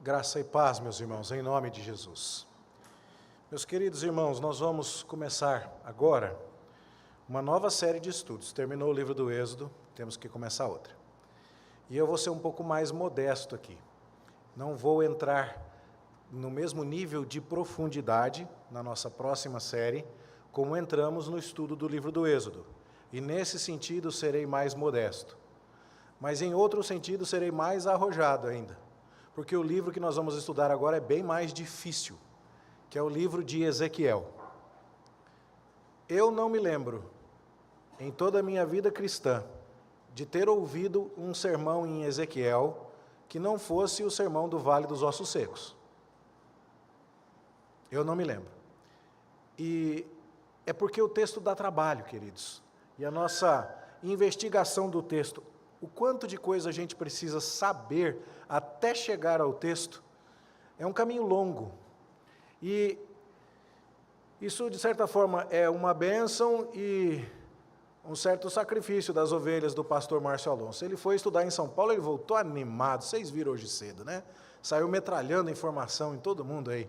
Graça e paz, meus irmãos, em nome de Jesus. Meus queridos irmãos, nós vamos começar agora uma nova série de estudos. Terminou o livro do Êxodo, temos que começar outra. E eu vou ser um pouco mais modesto aqui. Não vou entrar no mesmo nível de profundidade na nossa próxima série, como entramos no estudo do livro do Êxodo. E nesse sentido serei mais modesto. Mas em outro sentido serei mais arrojado ainda. Porque o livro que nós vamos estudar agora é bem mais difícil, que é o livro de Ezequiel. Eu não me lembro, em toda a minha vida cristã, de ter ouvido um sermão em Ezequiel que não fosse o sermão do Vale dos Ossos Secos. Eu não me lembro. E é porque o texto dá trabalho, queridos. E a nossa investigação do texto, o quanto de coisa a gente precisa saber até chegar ao texto, é um caminho longo. E isso, de certa forma, é uma bênção e um certo sacrifício das ovelhas do pastor Márcio Alonso. Ele foi estudar em São Paulo, ele voltou animado, vocês viram hoje cedo, né? Saiu metralhando informação em todo mundo aí.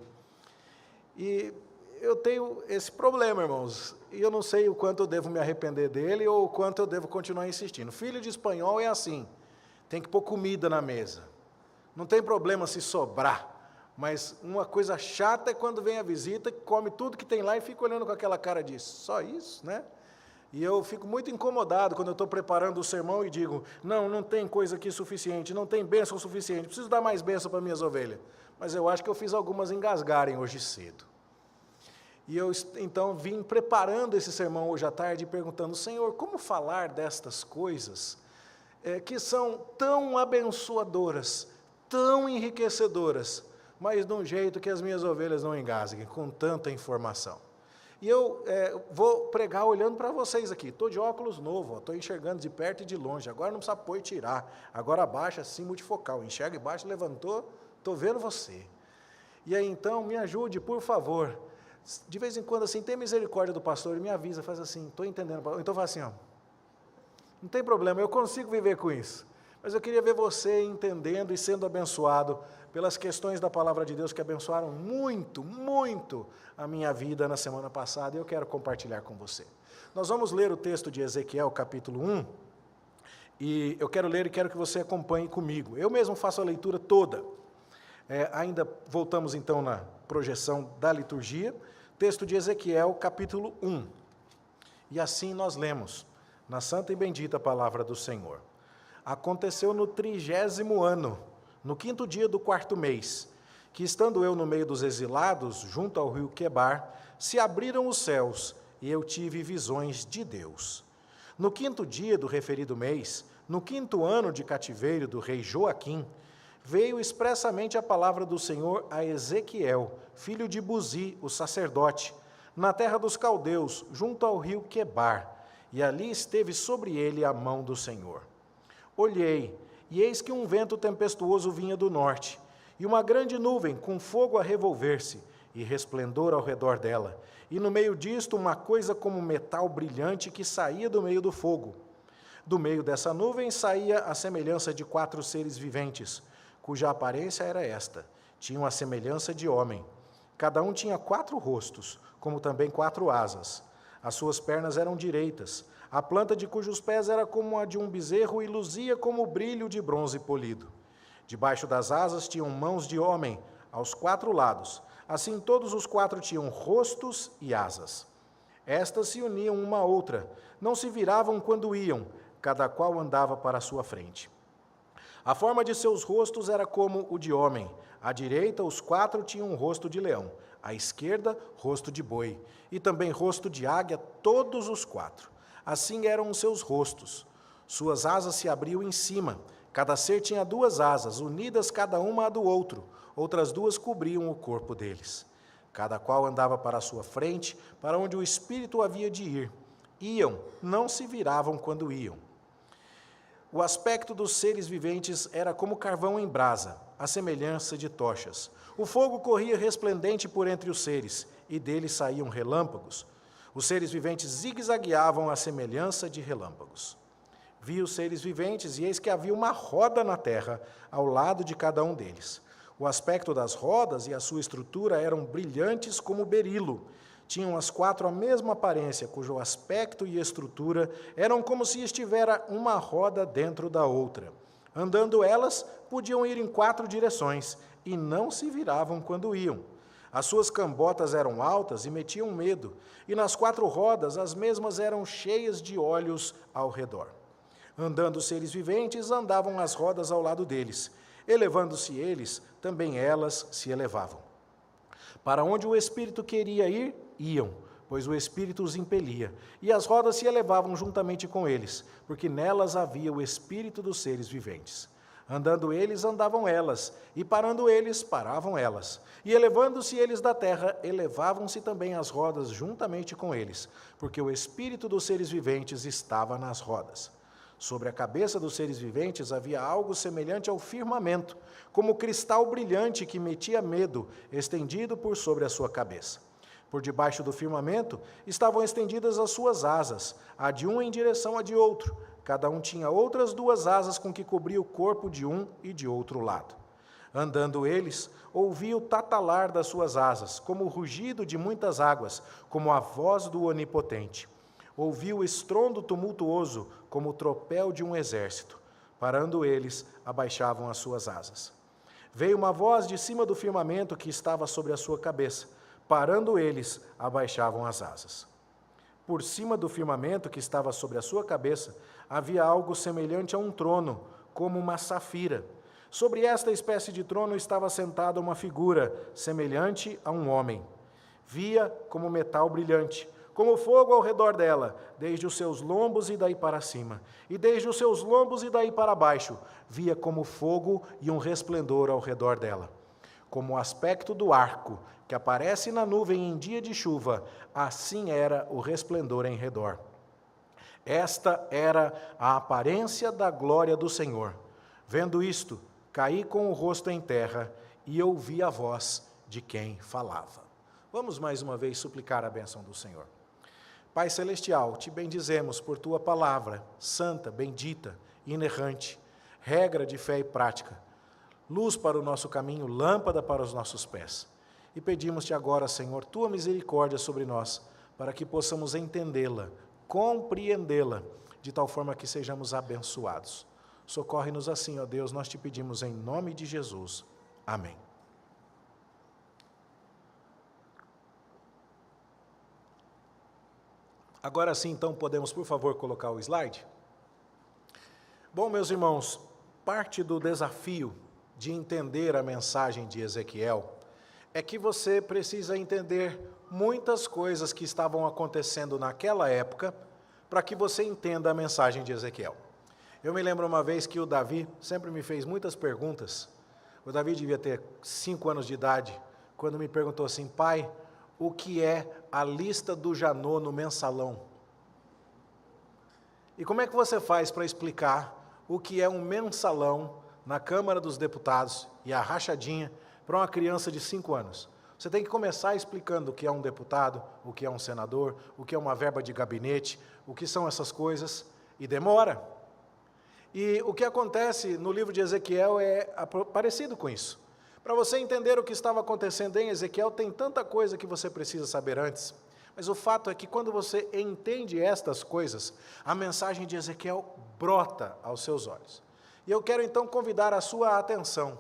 E eu tenho esse problema, irmãos, e eu não sei o quanto eu devo me arrepender dele ou o quanto eu devo continuar insistindo. Filho de espanhol é assim, tem que pôr comida na mesa. Não tem problema se sobrar, mas uma coisa chata é quando vem a visita, come tudo que tem lá e fica olhando com aquela cara de só isso, né? E eu fico muito incomodado quando eu estou preparando o sermão e digo, não tem coisa aqui suficiente, não tem bênção suficiente, preciso dar mais bênção para minhas ovelhas. Mas eu acho que eu fiz algumas engasgarem hoje cedo. E eu, então, vim preparando esse sermão hoje à tarde, perguntando, Senhor, como falar destas coisas que são tão abençoadoras, tão enriquecedoras, mas de um jeito que as minhas ovelhas não engasguem, com tanta informação. E eu vou pregar olhando para vocês aqui, estou de óculos novo, estou enxergando de perto e de longe, agora não precisa pôr e tirar, agora abaixa assim, multifocal, enxerga embaixo, levantou, estou vendo você. E aí então, me ajude, por favor. De vez em quando, assim, tem misericórdia do pastor, ele me avisa, faz assim, estou entendendo. Então, faz assim, ó, não tem problema, eu consigo viver com isso. Mas eu queria ver você entendendo e sendo abençoado pelas questões da palavra de Deus que abençoaram muito, muito a minha vida na semana passada, e eu quero compartilhar com você. Nós vamos ler o texto de Ezequiel, capítulo 1, e eu quero ler e quero que você acompanhe comigo. Eu mesmo faço a leitura toda. Ainda voltamos então na projeção da liturgia, texto de Ezequiel, capítulo 1. E assim nós lemos, na santa e bendita palavra do Senhor. Aconteceu no 30º ano, no 5º dia do 4º mês, que estando eu no meio dos exilados, junto ao rio Quebar, se abriram os céus, e eu tive visões de Deus. No 5º dia do referido mês, no 5º ano de cativeiro do rei Joaquim, veio expressamente a palavra do Senhor a Ezequiel, filho de Buzi, o sacerdote, na terra dos caldeus, junto ao rio Quebar, e ali esteve sobre ele a mão do Senhor. Olhei, e eis que um vento tempestuoso vinha do norte, e uma grande nuvem com fogo a revolver-se, e resplendor ao redor dela, e no meio disto uma coisa como metal brilhante que saía do meio do fogo. Do meio dessa nuvem saía a semelhança de 4 seres viventes, cuja aparência era esta, tinham a semelhança de homem. Cada um tinha 4 rostos, como também 4 asas. As suas pernas eram direitas, a planta de cujos pés era como a de um bezerro e luzia como o brilho de bronze polido. Debaixo das asas tinham mãos de homem, aos 4 lados. Assim todos os 4 tinham rostos e asas. Estas se uniam uma à outra, não se viravam quando iam, cada qual andava para a sua frente. A forma de seus rostos era como o de homem. À direita, os 4 tinham um rosto de leão. À esquerda, rosto de boi. E também rosto de águia, todos os 4. Assim eram os seus rostos. Suas asas se abriam em cima. Cada ser tinha 2 asas, unidas cada uma à do outro. Outras 2 cobriam o corpo deles. Cada qual andava para a sua frente, para onde o Espírito havia de ir. Iam, não se viravam quando iam. O aspecto dos seres viventes era como carvão em brasa, à semelhança de tochas. O fogo corria resplendente por entre os seres, e deles saíam relâmpagos. Os seres viventes zigue-zagueavam à semelhança de relâmpagos. Vi os seres viventes, e eis que havia uma roda na terra, ao lado de cada um deles. O aspecto das rodas e a sua estrutura eram brilhantes como berilo. Tinham as quatro a mesma aparência, cujo aspecto e estrutura eram como se estivera uma roda dentro da outra. Andando elas, podiam ir em 4 direções, e não se viravam quando iam. As suas cambotas eram altas e metiam medo, e nas 4 rodas as mesmas eram cheias de olhos ao redor. Andando os seres viventes, andavam as rodas ao lado deles. Elevando-se eles, também elas se elevavam. Para onde o Espírito queria ir, iam, pois o Espírito os impelia, e as rodas se elevavam juntamente com eles, porque nelas havia o Espírito dos seres viventes. Andando eles, andavam elas, e parando eles, paravam elas. E elevando-se eles da terra, elevavam-se também as rodas juntamente com eles, porque o Espírito dos seres viventes estava nas rodas. Sobre a cabeça dos seres viventes havia algo semelhante ao firmamento, como cristal brilhante que metia medo, estendido por sobre a sua cabeça. Por debaixo do firmamento estavam estendidas as suas asas, a de um em direção a de outro. Cada um tinha outras 2 asas com que cobria o corpo de um e de outro lado. Andando eles, ouvia o tatalar das suas asas, como o rugido de muitas águas, como a voz do Onipotente. Ouviu o estrondo tumultuoso, como o tropel de um exército. Parando eles, abaixavam as suas asas. Veio uma voz de cima do firmamento que estava sobre a sua cabeça. Parando eles, abaixavam as asas. Por cima do firmamento que estava sobre a sua cabeça, havia algo semelhante a um trono, como uma safira. Sobre esta espécie de trono estava sentada uma figura, semelhante a um homem. Via como metal brilhante, como fogo ao redor dela, desde os seus lombos e daí para cima, e desde os seus lombos e daí para baixo, via como fogo e um resplendor ao redor dela. Como o aspecto do arco, que aparece na nuvem em dia de chuva, assim era o resplendor em redor. Esta era a aparência da glória do Senhor. Vendo isto, caí com o rosto em terra e ouvi a voz de quem falava. Vamos mais uma vez suplicar a bênção do Senhor. Pai Celestial, te bendizemos por tua palavra, santa, bendita, inerrante, regra de fé e prática, luz para o nosso caminho, lâmpada para os nossos pés. E pedimos-te agora, Senhor, tua misericórdia sobre nós, para que possamos entendê-la, compreendê-la, de tal forma que sejamos abençoados. Socorre-nos assim, ó Deus, nós te pedimos em nome de Jesus. Amém. Agora sim, então, podemos, por favor, colocar o slide? Bom, meus irmãos, parte do desafio de entender a mensagem de Ezequiel é que você precisa entender muitas coisas que estavam acontecendo naquela época para que você entenda a mensagem de Ezequiel. Eu me lembro uma vez que o Davi sempre me fez muitas perguntas. O Davi devia ter 5 anos de idade, quando me perguntou assim: pai, o que é a lista do Janô no mensalão? E como é que você faz para explicar o que é um mensalão na Câmara dos Deputados e a rachadinha para uma criança de 5 anos? Você tem que começar explicando o que é um deputado, o que é um senador, o que é uma verba de gabinete, o que são essas coisas, e demora. E o que acontece no livro de Ezequiel é parecido com isso. Para você entender o que estava acontecendo em Ezequiel, tem tanta coisa que você precisa saber antes. Mas o fato é que quando você entende estas coisas, a mensagem de Ezequiel brota aos seus olhos. E eu quero então convidar a sua atenção.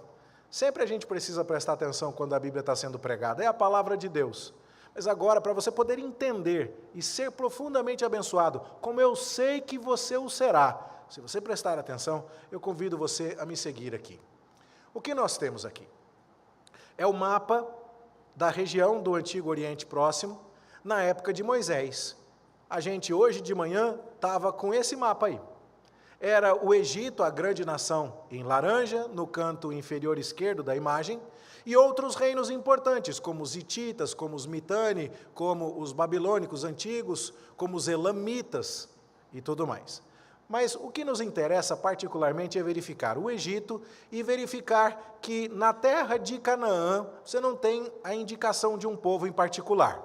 Sempre a gente precisa prestar atenção quando a Bíblia está sendo pregada, é a palavra de Deus. Mas agora, para você poder entender e ser profundamente abençoado, como eu sei que você o será, se você prestar atenção, eu convido você a me seguir aqui. O que nós temos aqui? É o mapa da região do Antigo Oriente Próximo, na época de Moisés. A gente hoje de manhã estava com esse mapa aí. Era o Egito, a grande nação, em laranja, no canto inferior esquerdo da imagem, e outros reinos importantes, como os hititas, como os Mitane, como os babilônicos antigos, como os elamitas e tudo mais. Mas o que nos interessa particularmente é verificar o Egito e verificar que na terra de Canaã você não tem a indicação de um povo em particular.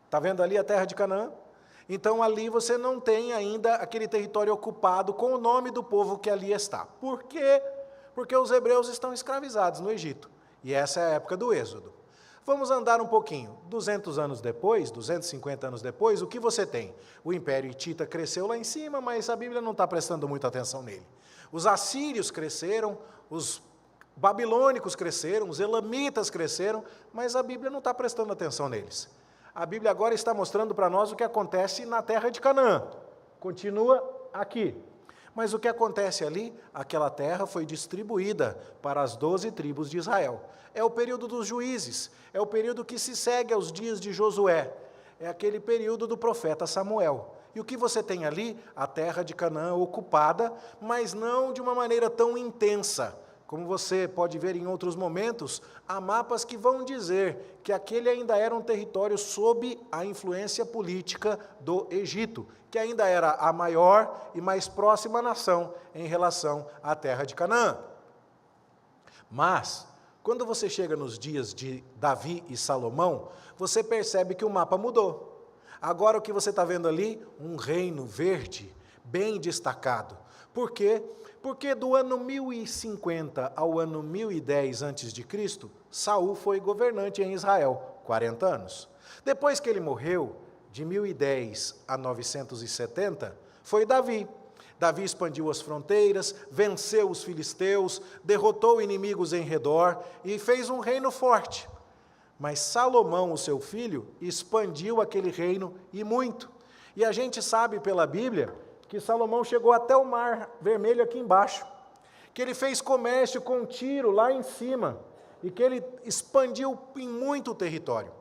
Está vendo ali a terra de Canaã? Então ali você não tem ainda aquele território ocupado com o nome do povo que ali está. Por quê? Porque os hebreus estão escravizados no Egito. E essa é a época do Êxodo. Vamos andar um pouquinho. 200 anos depois, 250 anos depois, o que você tem? O Império Hitita cresceu lá em cima, mas a Bíblia não está prestando muita atenção nele. Os assírios cresceram, os babilônicos cresceram, os elamitas cresceram, mas a Bíblia não está prestando atenção neles. A Bíblia agora está mostrando para nós o que acontece na terra de Canaã. Continua aqui. Mas o que acontece ali? Aquela terra foi distribuída para as 12 tribos de Israel. É o período dos juízes, é o período que se segue aos dias de Josué, é aquele período do profeta Samuel. E o que você tem ali? A terra de Canaã ocupada, mas não de uma maneira tão intensa. Como você pode ver em outros momentos, há mapas que vão dizer que aquele ainda era um território sob a influência política do Egito, que ainda era a maior e mais próxima nação em relação à terra de Canaã. Mas, quando você chega nos dias de Davi e Salomão, você percebe que o mapa mudou. Agora o que você está vendo ali? Um reino verde, bem destacado. Por quê? Porque do ano 1050 ao ano 1010 a.C., Saul foi governante em Israel, 40 anos. Depois que ele morreu, de 1010 a 970, foi Davi. Davi expandiu as fronteiras, venceu os filisteus, derrotou inimigos em redor e fez um reino forte. Mas Salomão, o seu filho, expandiu aquele reino e muito. E a gente sabe pela Bíblia que Salomão chegou até o Mar Vermelho aqui embaixo, que ele fez comércio com Tiro lá em cima, e que ele expandiu em muito território.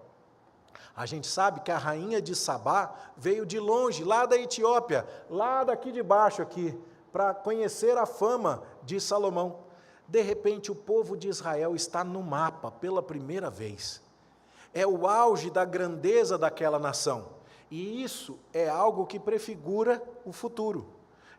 A gente sabe que a rainha de Sabá veio de longe, lá da Etiópia, lá daqui de baixo aqui, para conhecer a fama de Salomão. De repente o povo de Israel está no mapa pela primeira vez. É o auge da grandeza daquela nação. E isso é algo que prefigura o futuro.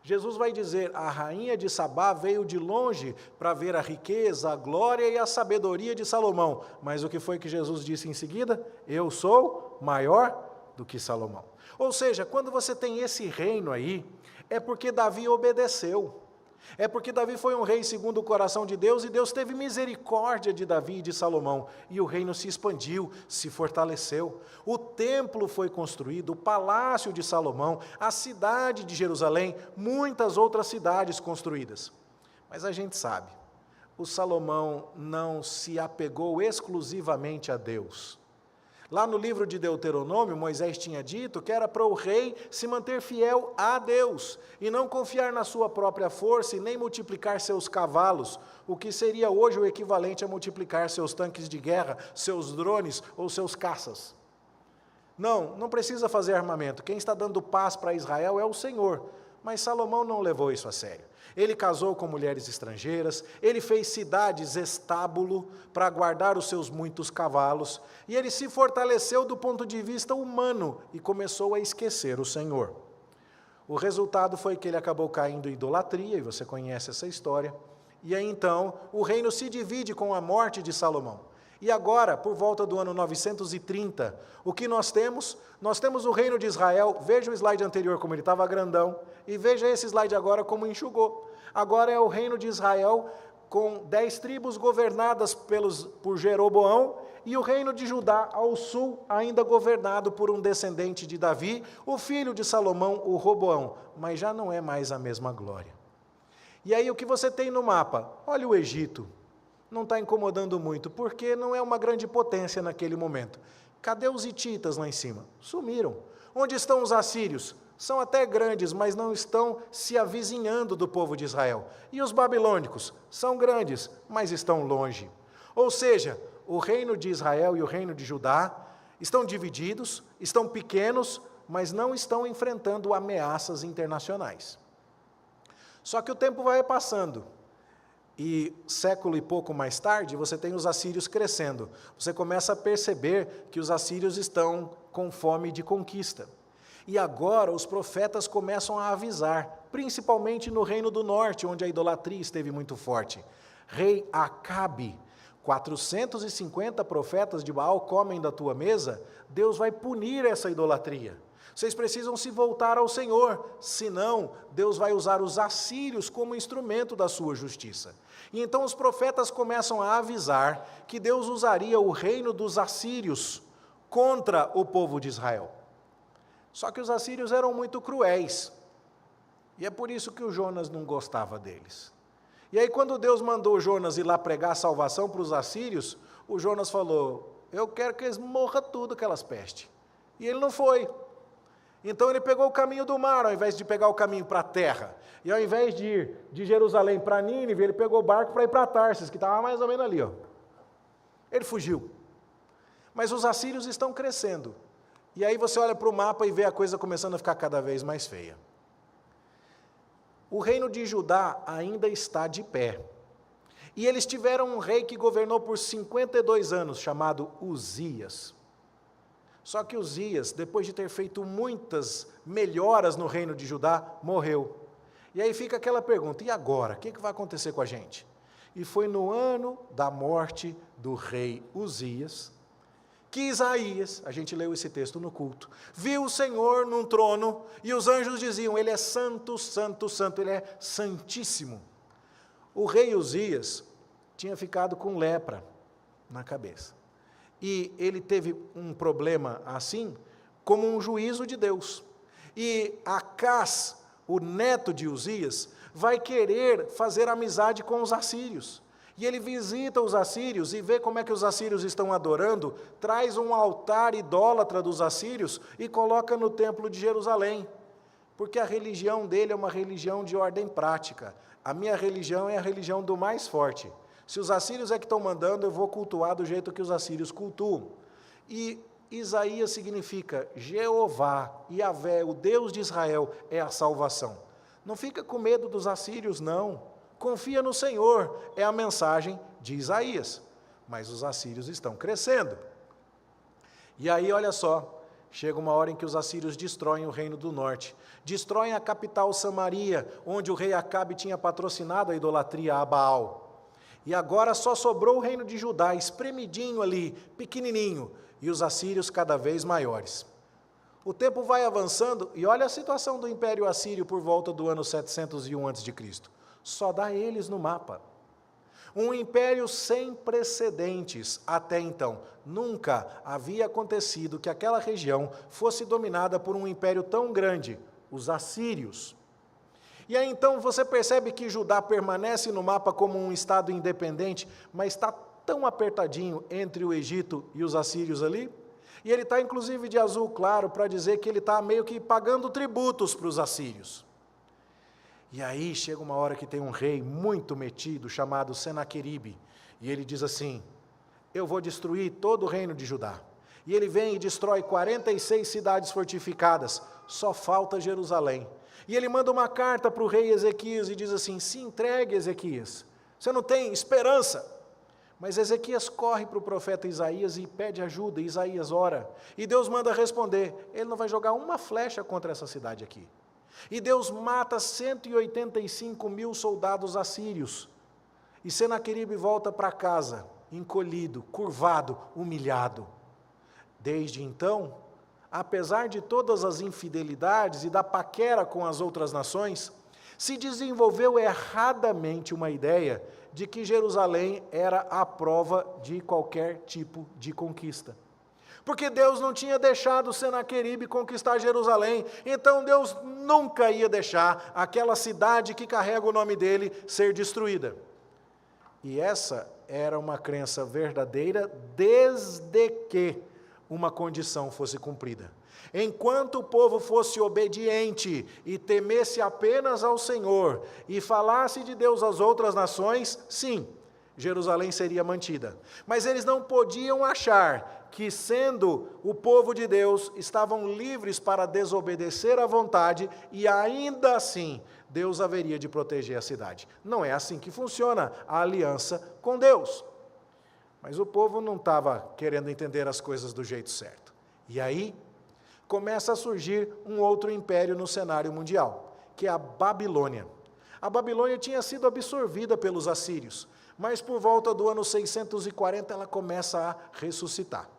Jesus vai dizer, a rainha de Sabá veio de longe para ver a riqueza, a glória e a sabedoria de Salomão. Mas o que foi que Jesus disse em seguida? Eu sou maior do que Salomão. Ou seja, quando você tem esse reino aí, é porque Davi obedeceu. É porque Davi foi um rei segundo o coração de Deus, e Deus teve misericórdia de Davi e de Salomão, e o reino se expandiu, se fortaleceu. O templo foi construído, o palácio de Salomão, a cidade de Jerusalém, muitas outras cidades construídas. Mas a gente sabe, o Salomão não se apegou exclusivamente a Deus. Lá no livro de Deuteronômio, Moisés tinha dito que era para o rei se manter fiel a Deus e não confiar na sua própria força e nem multiplicar seus cavalos, o que seria hoje o equivalente a multiplicar seus tanques de guerra, seus drones ou seus caças. Não precisa fazer armamento. Quem está dando paz para Israel é o Senhor. Mas Salomão não levou isso a sério. Ele casou com mulheres estrangeiras, ele fez cidades estábulo para guardar os seus muitos cavalos, e ele se fortaleceu do ponto de vista humano e começou a esquecer o Senhor. O resultado foi que ele acabou caindo em idolatria, e você conhece essa história, e aí então o reino se divide com a morte de Salomão. E agora, por volta do ano 930, o que nós temos? Nós temos o reino de Israel. Veja o slide anterior como ele estava grandão, e veja esse slide agora como enxugou. Agora é o reino de Israel com 10 tribos governadas por Jeroboão, e o reino de Judá ao sul ainda governado por um descendente de Davi, o filho de Salomão, o Roboão, mas já não é mais a mesma glória. E aí o que você tem no mapa? Olha o Egito. Não está incomodando muito, porque não é uma grande potência naquele momento. Cadê os hititas lá em cima? Sumiram. Onde estão os assírios? São até grandes, mas não estão se avizinhando do povo de Israel. E os babilônicos? São grandes, mas estão longe. Ou seja, o reino de Israel e o reino de Judá estão divididos, estão pequenos, mas não estão enfrentando ameaças internacionais. Só que o tempo vai passando. E século e pouco mais tarde, você tem os assírios crescendo. Você começa a perceber que os assírios estão com fome de conquista. E agora os profetas começam a avisar, principalmente no reino do norte, onde a idolatria esteve muito forte. Rei Acabe, 450 profetas de Baal comem da tua mesa, Deus vai punir essa idolatria. Vocês precisam se voltar ao Senhor, senão Deus vai usar os assírios como instrumento da sua justiça. E então os profetas começam a avisar que Deus usaria o reino dos assírios contra o povo de Israel. Só que os assírios eram muito cruéis, e é por isso que o Jonas não gostava deles. E aí quando Deus mandou Jonas ir lá pregar a salvação para os assírios, o Jonas falou, eu quero que eles morram tudo, aquelas pestes. E ele não foi. Então ele pegou o caminho do mar, ao invés de pegar o caminho para a terra. E ao invés de ir de Jerusalém para Nínive, ele pegou o barco para ir para Tarsis, que estava mais ou menos ali. Ele fugiu. Mas os assírios estão crescendo. E aí você olha para o mapa e vê a coisa começando a ficar cada vez mais feia. O reino de Judá ainda está de pé. E eles tiveram um rei que governou por 52 anos, chamado Uzias. Só que Uzias, depois de ter feito muitas melhoras no reino de Judá, morreu. E aí fica aquela pergunta, e agora? O que vai acontecer com a gente? E foi no ano da morte do rei Uzias, que Isaías, a gente leu esse texto no culto, viu o Senhor num trono, e os anjos diziam, ele é santo, santo, santo, ele é santíssimo. O rei Uzias tinha ficado com lepra na cabeça. E ele teve um problema assim, como um juízo de Deus. E Acás, o neto de Uzias, vai querer fazer amizade com os assírios. E ele visita os assírios e vê como é que os assírios estão adorando, traz um altar idólatra dos assírios e coloca no templo de Jerusalém. Porque a religião dele é uma religião de ordem prática. A minha religião é a religião do mais forte. Se os assírios é que estão mandando, eu vou cultuar do jeito que os assírios cultuam. E Isaías significa Jeová, Yahvé, o Deus de Israel, é a salvação. Não fica com medo dos assírios, não. Confia no Senhor, é a mensagem de Isaías. Mas os assírios estão crescendo. E aí, olha só, chega uma hora em que os assírios destroem o reino do norte. Destroem a capital Samaria, onde o rei Acabe tinha patrocinado a idolatria a Baal. E agora só sobrou o reino de Judá, espremidinho ali, pequenininho, e os assírios cada vez maiores. O tempo vai avançando, e olha a situação do Império Assírio por volta do ano 701 a.C. Só dá eles no mapa. Um império sem precedentes até então. Nunca havia acontecido que aquela região fosse dominada por um império tão grande, os assírios. E aí então você percebe que Judá permanece no mapa como um estado independente, mas está tão apertadinho entre o Egito e os assírios ali, e ele está inclusive de azul claro para dizer que ele está meio que pagando tributos para os assírios. E aí chega uma hora que tem um rei muito metido, chamado Senaqueribe, e ele diz assim, eu vou destruir todo o reino de Judá. E ele vem e destrói 46 cidades fortificadas, só falta Jerusalém. E ele manda uma carta para o rei Ezequias e diz assim, se entregue, Ezequias, você não tem esperança. Mas Ezequias corre para o profeta Isaías e pede ajuda, e Isaías ora. E Deus manda responder, ele não vai jogar uma flecha contra essa cidade aqui. E Deus mata 185 mil soldados assírios. E Senaqueribe volta para casa, encolhido, curvado, humilhado. Desde então, apesar de todas as infidelidades e da paquera com as outras nações, se desenvolveu erradamente uma ideia de que Jerusalém era a prova de qualquer tipo de conquista. Porque Deus não tinha deixado Senaqueribe conquistar Jerusalém, então Deus nunca ia deixar aquela cidade que carrega o nome dele ser destruída. E essa era uma crença verdadeira desde que uma condição fosse cumprida. Enquanto o povo fosse obediente e temesse apenas ao Senhor e falasse de Deus às outras nações, sim, Jerusalém seria mantida. Mas eles não podiam achar que, sendo o povo de Deus, estavam livres para desobedecer à vontade e ainda assim Deus haveria de proteger a cidade. Não é assim que funciona a aliança com Deus. Mas o povo não estava querendo entender as coisas do jeito certo. E aí começa a surgir um outro império no cenário mundial, que é a Babilônia. A Babilônia tinha sido absorvida pelos assírios, mas por volta do ano 640 ela começa a ressuscitar.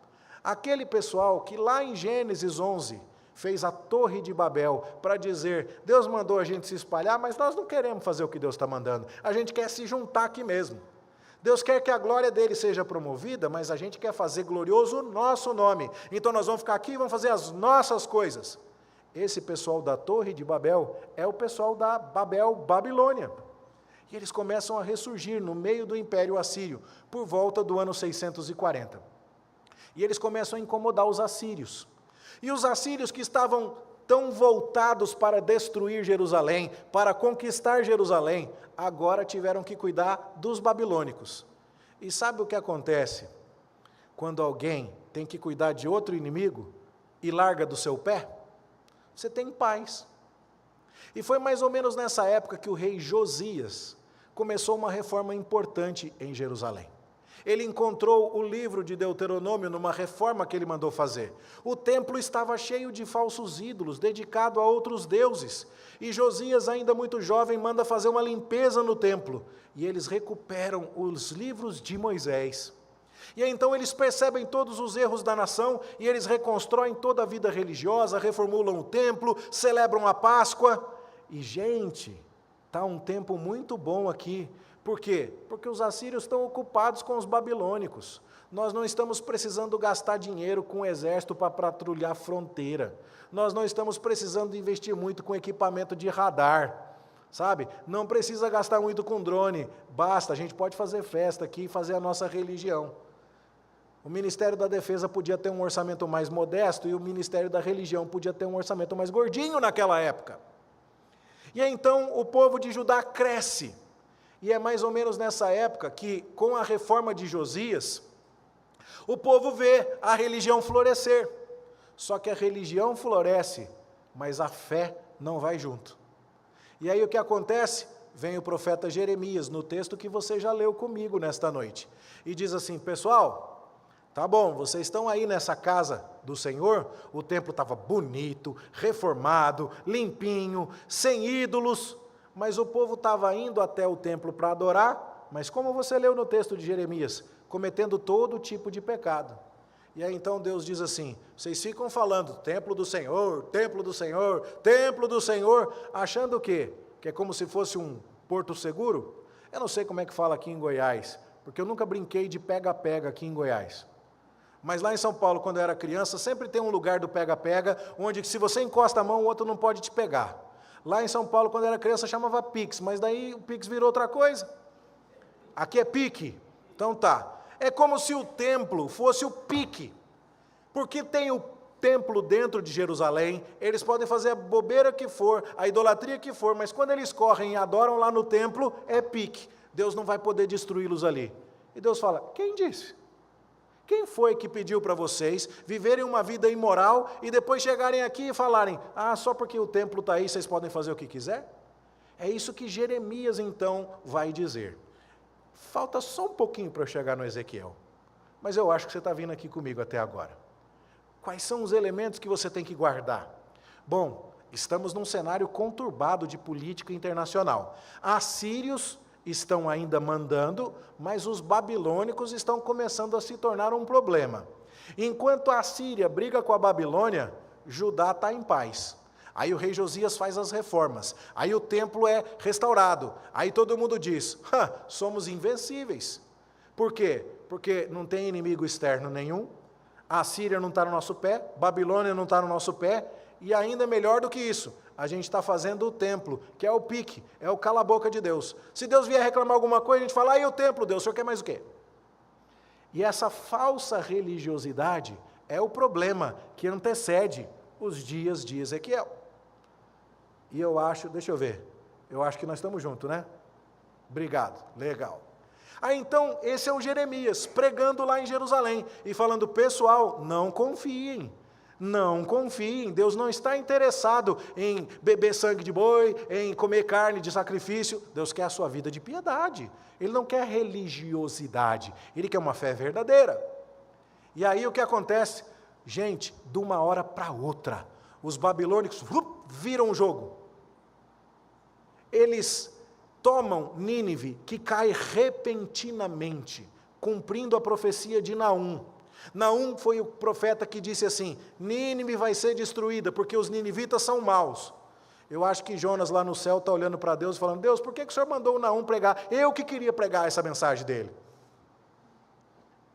Aquele pessoal que lá em Gênesis 11 fez a Torre de Babel para dizer, Deus mandou a gente se espalhar, mas nós não queremos fazer o que Deus está mandando, a gente quer se juntar aqui mesmo. Deus quer que a glória dele seja promovida, mas a gente quer fazer glorioso o nosso nome. Então nós vamos ficar aqui e vamos fazer as nossas coisas. Esse pessoal da Torre de Babel é o pessoal da Babilônia. E eles começam a ressurgir no meio do Império Assírio, por volta do ano 640. E eles começam a incomodar os assírios. E os assírios que estavam tão voltados para destruir Jerusalém, para conquistar Jerusalém, agora tiveram que cuidar dos babilônicos. E sabe o que acontece quando alguém tem que cuidar de outro inimigo e larga do seu pé? Você tem paz. E foi mais ou menos nessa época que o rei Josias começou uma reforma importante em Jerusalém. Ele encontrou o livro de Deuteronômio numa reforma que ele mandou fazer. O templo estava cheio de falsos ídolos, dedicado a outros deuses. E Josias, ainda muito jovem, manda fazer uma limpeza no templo. E eles recuperam os livros de Moisés. E aí, então eles percebem todos os erros da nação e eles reconstroem toda a vida religiosa, reformulam o templo, celebram a Páscoa. E, gente, está um tempo muito bom aqui. Por quê? Porque os assírios estão ocupados com os babilônicos. Nós não estamos precisando gastar dinheiro com o exército para patrulhar a fronteira. Nós não estamos precisando investir muito com equipamento de radar, sabe? Não precisa gastar muito com drone. Basta, a gente pode fazer festa aqui e fazer a nossa religião. O Ministério da Defesa podia ter um orçamento mais modesto e o Ministério da Religião podia ter um orçamento mais gordinho naquela época. E então o povo de Judá cresce. E é mais ou menos nessa época que, com a reforma de Josias, o povo vê a religião florescer. Só que a religião floresce, mas a fé não vai junto. E aí o que acontece? Vem o profeta Jeremias, no texto que você já leu comigo nesta noite, e diz assim, pessoal, tá bom, vocês estão aí nessa casa do Senhor, o templo estava bonito, reformado, limpinho, sem ídolos, mas o povo estava indo até o templo para adorar, mas como você leu no texto de Jeremias, cometendo todo tipo de pecado. E aí então Deus diz assim, vocês ficam falando, templo do Senhor, templo do Senhor, templo do Senhor, achando o quê? Que é como se fosse um porto seguro? Eu não sei como é que fala aqui em Goiás, porque eu nunca brinquei de pega-pega aqui em Goiás. Mas lá em São Paulo, quando eu era criança, sempre tem um lugar do pega-pega, onde se você encosta a mão, o outro não pode te pegar. Lá em São Paulo, quando eu era criança, chamava Pix, mas daí o Pix virou outra coisa. Aqui é pique. Então tá. É como se o templo fosse o pique. Porque tem o templo dentro de Jerusalém, eles podem fazer a bobeira que for, a idolatria que for, mas quando eles correm e adoram lá no templo, é pique. Deus não vai poder destruí-los ali. E Deus fala, quem disse? Quem foi que pediu para vocês viverem uma vida imoral e depois chegarem aqui e falarem, só porque o templo está aí, vocês podem fazer o que quiser? É isso que Jeremias, então, vai dizer. Falta só um pouquinho para eu chegar no Ezequiel, mas eu acho que você está vindo aqui comigo até agora. Quais são os elementos que você tem que guardar? Bom, estamos num cenário conturbado de política internacional. Assírios estão ainda mandando, mas os babilônicos estão começando a se tornar um problema. Enquanto a Síria briga com a Babilônia, Judá está em paz. Aí o rei Josias faz as reformas, aí o templo é restaurado, aí todo mundo diz, somos invencíveis. Por quê? Porque não tem inimigo externo nenhum, a Síria não está no nosso pé, Babilônia não está no nosso pé, e ainda melhor do que isso, a gente está fazendo o templo, que é o pique, é o cala-boca de Deus. Se Deus vier reclamar alguma coisa, a gente fala, e o templo, Deus, o senhor quer mais o quê? E essa falsa religiosidade é o problema que antecede os dias de Ezequiel. E eu acho, deixa eu ver, eu acho que nós estamos juntos, né? Obrigado, legal. Aí então, esse é o Jeremias, pregando lá em Jerusalém, e falando, pessoal, não confiem. Não confiem, Deus não está interessado em beber sangue de boi, em comer carne de sacrifício, Deus quer a sua vida de piedade, Ele não quer religiosidade, Ele quer uma fé verdadeira. E aí o que acontece? Gente, de uma hora para outra, os babilônicos viram o jogo, eles tomam Nínive, que cai repentinamente, cumprindo a profecia de Naum. Naum foi o profeta que disse assim: Nínive vai ser destruída, porque os ninivitas são maus. Eu acho que Jonas lá no céu está olhando para Deus e falando: Deus, por que o Senhor mandou o Naum pregar? Eu que queria pregar essa mensagem dele.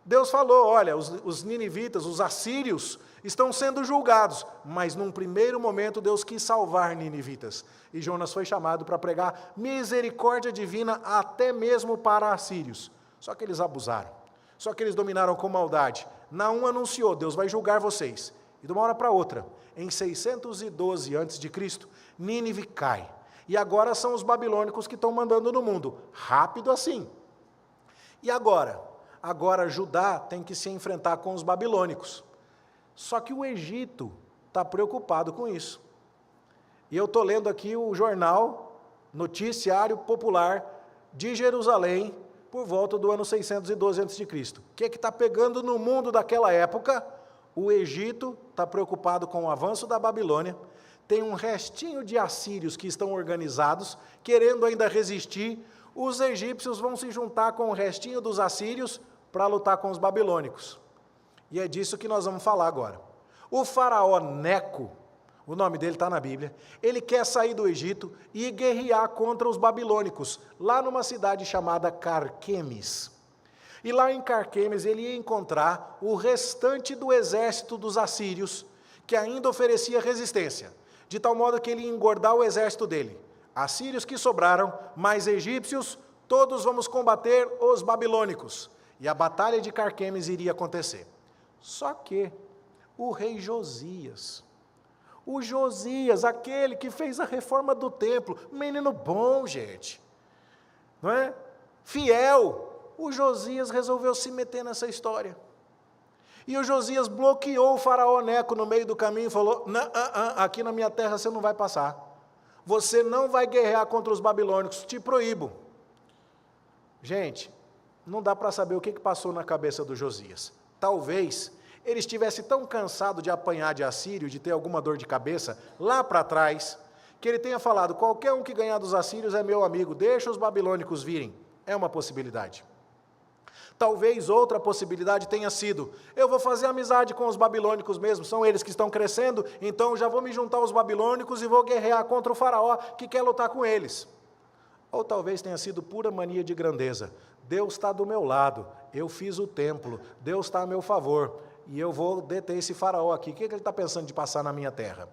Deus falou: olha, os ninivitas, os assírios, estão sendo julgados, mas num primeiro momento Deus quis salvar ninivitas. E Jonas foi chamado para pregar misericórdia divina até mesmo para assírios. Só que eles abusaram, só que eles dominaram com maldade. Naum anunciou: Deus vai julgar vocês. E de uma hora para outra, em 612 a.C., Nínive cai. E agora são os babilônicos que estão mandando no mundo. Rápido assim. E agora? Agora Judá tem que se enfrentar com os babilônicos. Só que o Egito está preocupado com isso. E eu estou lendo aqui o jornal Noticiário Popular de Jerusalém, por volta do ano 612 a.C. O que está pegando no mundo daquela época? O Egito está preocupado com o avanço da Babilônia, tem um restinho de assírios que estão organizados, querendo ainda resistir. Os egípcios vão se juntar com o restinho dos assírios para lutar com os babilônicos. E é disso que nós vamos falar agora. O faraó Neco, o nome dele está na Bíblia, ele quer sair do Egito e guerrear contra os babilônicos, lá numa cidade chamada Carquemes. E lá em Carquemes ele ia encontrar o restante do exército dos assírios, que ainda oferecia resistência, de tal modo que ele ia engordar o exército dele. Assírios que sobraram, mais egípcios, todos vamos combater os babilônicos. E a batalha de Carquemes iria acontecer. Só que o rei Josias, aquele que fez a reforma do templo, menino bom, gente, não é? Fiel, o Josias resolveu se meter nessa história. E o Josias bloqueou o faraó Neco no meio do caminho e falou: aqui na minha terra você não vai passar. Você não vai guerrear contra os babilônicos, te proíbo. Gente, não dá para saber o que passou na cabeça do Josias. Talvez ele estivesse tão cansado de apanhar de assírio, de ter alguma dor de cabeça, lá para trás, que ele tenha falado: qualquer um que ganhar dos assírios é meu amigo, deixa os babilônicos virem. É uma possibilidade. Talvez outra possibilidade tenha sido: eu vou fazer amizade com os babilônicos mesmo, são eles que estão crescendo, então já vou me juntar aos babilônicos e vou guerrear contra o faraó que quer lutar com eles. Ou talvez tenha sido pura mania de grandeza: Deus está do meu lado, eu fiz o templo, Deus está a meu favor, e eu vou deter esse faraó aqui, o que ele está pensando de passar na minha terra?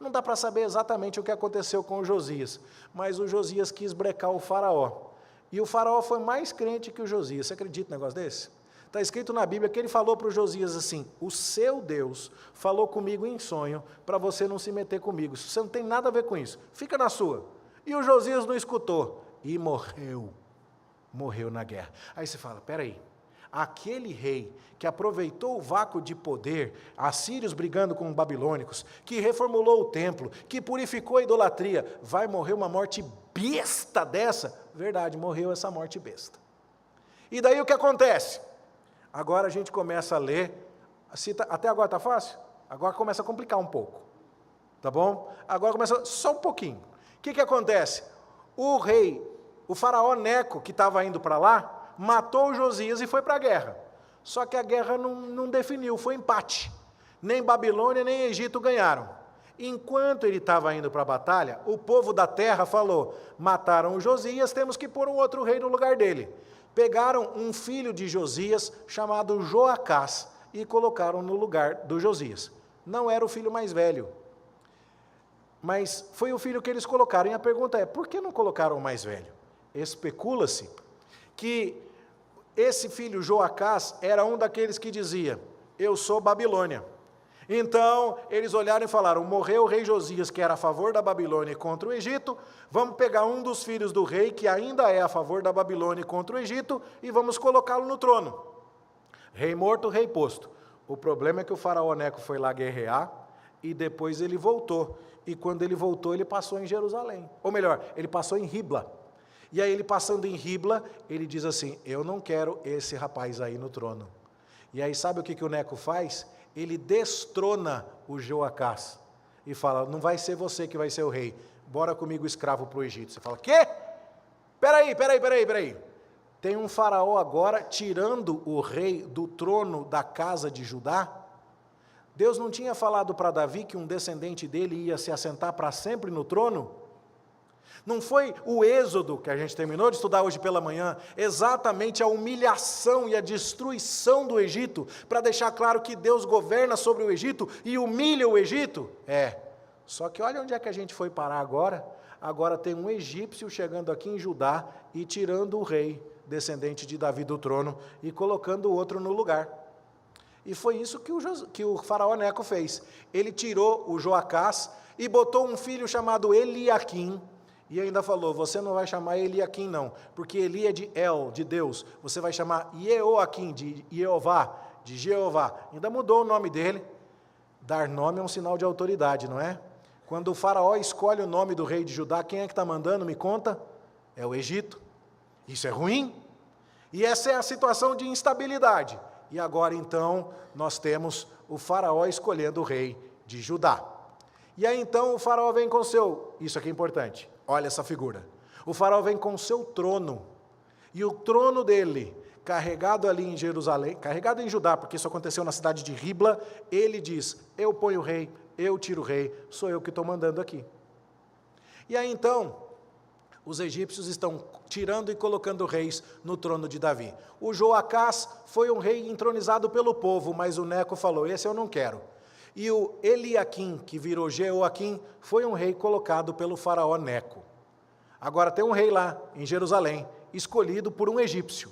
Não dá para saber exatamente o que aconteceu com o Josias, mas o Josias quis brecar o faraó. E o faraó foi mais crente que o Josias. Você acredita num negócio desse? Está escrito na Bíblia que ele falou para o Josias assim: o seu Deus falou comigo em sonho para você não se meter comigo. Você não tem nada a ver com isso. Fica na sua. E o Josias não escutou. E morreu. Morreu na guerra. Aí você fala: peraí, aquele rei que aproveitou o vácuo de poder, assírios brigando com os babilônicos, que reformulou o templo, que purificou a idolatria, vai morrer uma morte besta dessa? Verdade, morreu essa morte besta. E daí o que acontece? Agora a gente começa a ler, até agora está fácil? Agora começa a complicar um pouco, tá bom? Agora começa só um pouquinho. O que acontece? O rei, o faraó Neco, que estava indo para lá, matou o Josias e foi para a guerra. Só que a guerra não definiu, foi empate. Nem Babilônia, nem Egito ganharam. Enquanto ele estava indo para a batalha, o povo da terra falou: mataram o Josias, temos que pôr um outro rei no lugar dele. Pegaram um filho de Josias, chamado Joacás, e colocaram no lugar do Josias. Não era o filho mais velho, mas foi o filho que eles colocaram. E a pergunta é: por que não colocaram o mais velho? Especula-se que esse filho Joacás era um daqueles que dizia: eu sou Babilônia. Então, eles olharam e falaram: morreu o rei Josias, que era a favor da Babilônia contra o Egito, vamos pegar um dos filhos do rei, que ainda é a favor da Babilônia contra o Egito, e vamos colocá-lo no trono. Rei morto, rei posto. O problema é que o faraó Neco foi lá guerrear, e depois ele voltou. E quando ele voltou, ele passou em Jerusalém. Ou melhor, ele passou em Ribla. E aí ele passando em Ribla, ele diz assim: eu não quero esse rapaz aí no trono. E aí sabe o que o Neco faz? Ele destrona o Joacás e fala: não vai ser você que vai ser o rei, bora comigo escravo para o Egito. Você fala: quê? Peraí. Tem um faraó agora tirando o rei do trono da casa de Judá. Deus não tinha falado para Davi que um descendente dele ia se assentar para sempre no trono? Não foi o êxodo, que a gente terminou de estudar hoje pela manhã, exatamente a humilhação e a destruição do Egito, para deixar claro que Deus governa sobre o Egito e humilha o Egito? Só que olha onde é que a gente foi parar agora. Agora tem um egípcio chegando aqui em Judá e tirando o rei, descendente de Davi, do trono, e colocando o outro no lugar. E foi isso que o faraó Neco fez. Ele tirou o Joacás e botou um filho chamado Eliaquim, e ainda falou, você não vai chamar Eliaquim não, porque Eli é de El, de Deus, você vai chamar Jeoaquim, de Jeová, de Jeová. Ainda mudou o nome dele. Dar nome é um sinal de autoridade, não é? Quando o faraó escolhe o nome do rei de Judá, quem é que está mandando, me conta? É o Egito. Isso é ruim. E essa é a situação de instabilidade. E agora então, nós temos o faraó escolhendo o rei de Judá. E aí então o faraó vem com isso aqui é importante, olha essa figura. O faraó vem com o seu trono, e o trono dele, carregado ali em Jerusalém, carregado em Judá, porque isso aconteceu na cidade de Ribla, ele diz, eu ponho o rei, eu tiro o rei, sou eu que estou mandando aqui. E aí então, os egípcios estão tirando e colocando reis no trono de Davi. O Joacás foi um rei entronizado pelo povo, mas o Neco falou, esse eu não quero. E o Eliaquim, que virou Jeoaquim, foi um rei colocado pelo faraó Neco. Agora tem um rei lá, em Jerusalém, escolhido por um egípcio.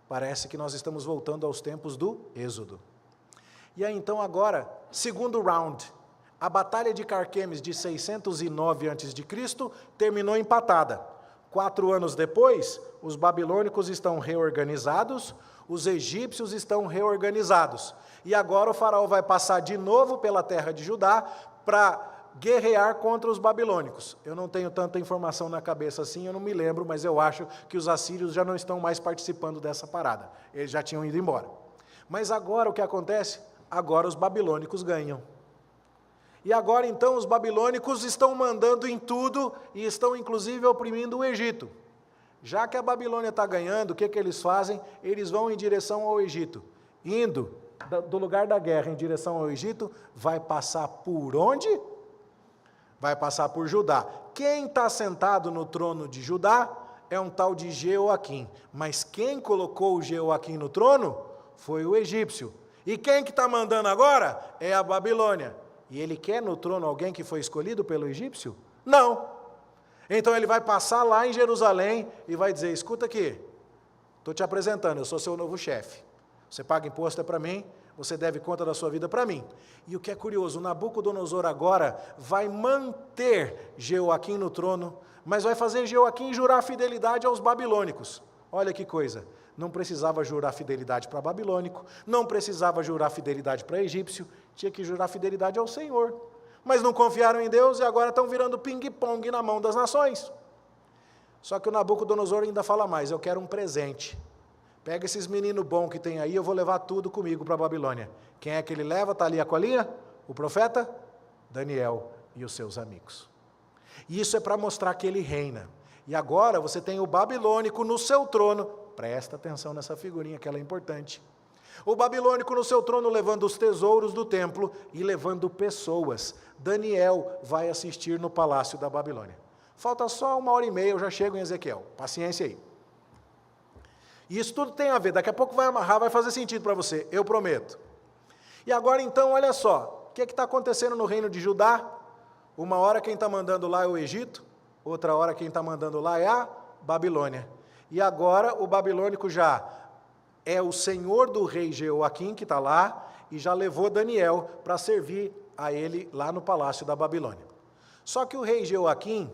Parece que nós estamos voltando aos tempos do Êxodo. E aí então agora, segundo round, a batalha de Carquemes de 609 a.C. terminou empatada. 4 anos depois, os babilônicos estão reorganizados, os egípcios estão reorganizados. E agora o faraó vai passar de novo pela terra de Judá para guerrear contra os babilônicos. Eu não tenho tanta informação na cabeça assim, eu não me lembro, mas eu acho que os assírios já não estão mais participando dessa parada. Eles já tinham ido embora. Mas agora o que acontece? Agora os babilônicos ganham. E agora então os babilônicos estão mandando em tudo e estão inclusive oprimindo o Egito. Já que a Babilônia está ganhando, o que eles fazem? Eles vão em direção ao Egito. Indo do lugar da guerra em direção ao Egito, vai passar por onde? Vai passar por Judá. Quem está sentado no trono de Judá é um tal de Jeoaquim. Mas quem colocou o Jeoaquim no trono foi o egípcio. E quem que está mandando agora? É a Babilônia. E ele quer no trono alguém que foi escolhido pelo egípcio? Não. Então ele vai passar lá em Jerusalém e vai dizer, escuta aqui, estou te apresentando, eu sou seu novo chefe. Você paga imposto para mim, você deve conta da sua vida para mim. E o que é curioso, Nabucodonosor agora vai manter Jeoaquim no trono, mas vai fazer Jeoaquim jurar fidelidade aos babilônicos. Olha que coisa, não precisava jurar fidelidade para babilônico, não precisava jurar fidelidade para egípcio, tinha que jurar fidelidade ao Senhor. Mas não confiaram em Deus e agora estão virando ping-pong na mão das nações. Só que o Nabucodonosor ainda fala mais, eu quero um presente. Pega esses meninos bons que tem aí, eu vou levar tudo comigo para a Babilônia. Quem é que ele leva? Está ali a colinha? O profeta? Daniel e os seus amigos. E isso é para mostrar que ele reina. E agora você tem o babilônico no seu trono. Presta atenção nessa figurinha que ela é importante. O babilônico no seu trono levando os tesouros do templo e levando pessoas. Daniel vai assistir no palácio da Babilônia. Falta só 1h30, eu já chego em Ezequiel. Paciência aí. E isso tudo tem a ver, daqui a pouco vai amarrar, vai fazer sentido para você, eu prometo. E agora então, olha só, o que está acontecendo no reino de Judá? Uma hora quem está mandando lá é o Egito, outra hora quem está mandando lá é a Babilônia. E agora o babilônico já é o senhor do rei Jeoaquim, que está lá, e já levou Daniel para servir a ele lá no palácio da Babilônia. Só que o rei Jeoaquim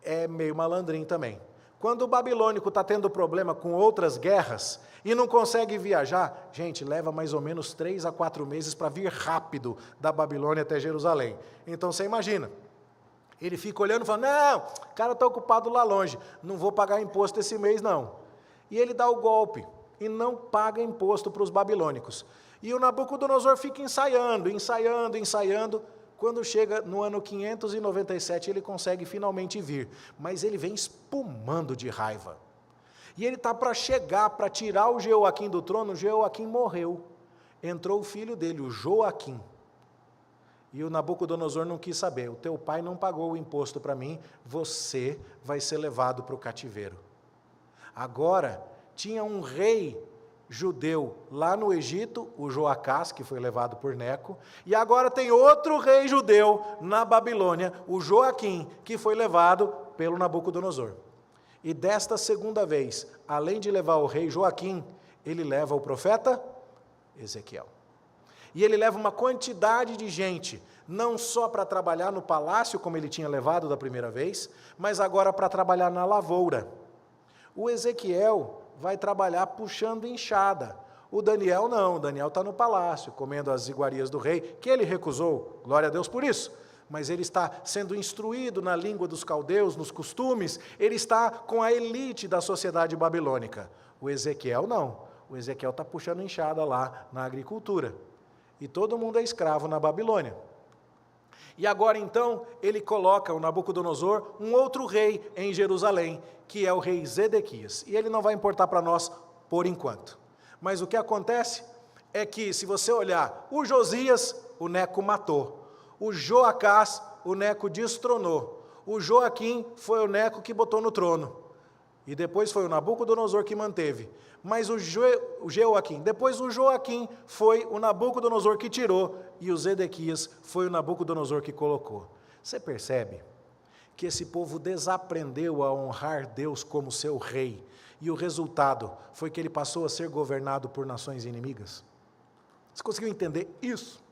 é meio malandrinho também. Quando o babilônico está tendo problema com outras guerras e não consegue viajar, gente, leva mais ou menos 3 a 4 meses para vir rápido da Babilônia até Jerusalém. Então você imagina, ele fica olhando e fala, não, o cara está ocupado lá longe, não vou pagar imposto esse mês não. E ele dá o golpe e não paga imposto para os babilônicos. E o Nabucodonosor fica ensaiando. Quando chega no ano 597, ele consegue finalmente vir, mas ele vem espumando de raiva. E ele está para chegar, para tirar o Jeoaquim do trono. O Jeoaquim morreu. Entrou o filho dele, o Joaquim. E o Nabucodonosor não quis saber. O teu pai não pagou o imposto para mim, você vai ser levado para o cativeiro. Agora, tinha um rei judeu lá no Egito, o Joacás, que foi levado por Neco, e agora tem outro rei judeu na Babilônia, o Joaquim, que foi levado pelo Nabucodonosor. E desta segunda vez, além de levar o rei Joaquim, ele leva o profeta Ezequiel. E ele leva uma quantidade de gente, não só para trabalhar no palácio, como ele tinha levado da primeira vez, mas agora para trabalhar na lavoura. O Ezequiel vai trabalhar puxando enxada. O Daniel não, o Daniel está no palácio, comendo as iguarias do rei, que ele recusou, glória a Deus por isso. Mas ele está sendo instruído na língua dos caldeus, nos costumes, ele está com a elite da sociedade babilônica. O Ezequiel não, o Ezequiel está puxando enxada lá na agricultura. E todo mundo é escravo na Babilônia. E agora então, ele coloca, o Nabucodonosor, um outro rei em Jerusalém, que é o rei Zedequias. E ele não vai importar para nós por enquanto. Mas o que acontece é que, se você olhar, o Josias, o Neco matou. O Joacás, o Neco destronou. O Joaquim foi o Neco que botou no trono. E depois foi o Nabucodonosor que manteve. Mas o Jeoaquim, depois o Joaquim foi o Nabucodonosor que tirou, e o Zedequias foi o Nabucodonosor que colocou. Você percebe que esse povo desaprendeu a honrar Deus como seu rei, e o resultado foi que ele passou a ser governado por nações inimigas? Você conseguiu entender isso?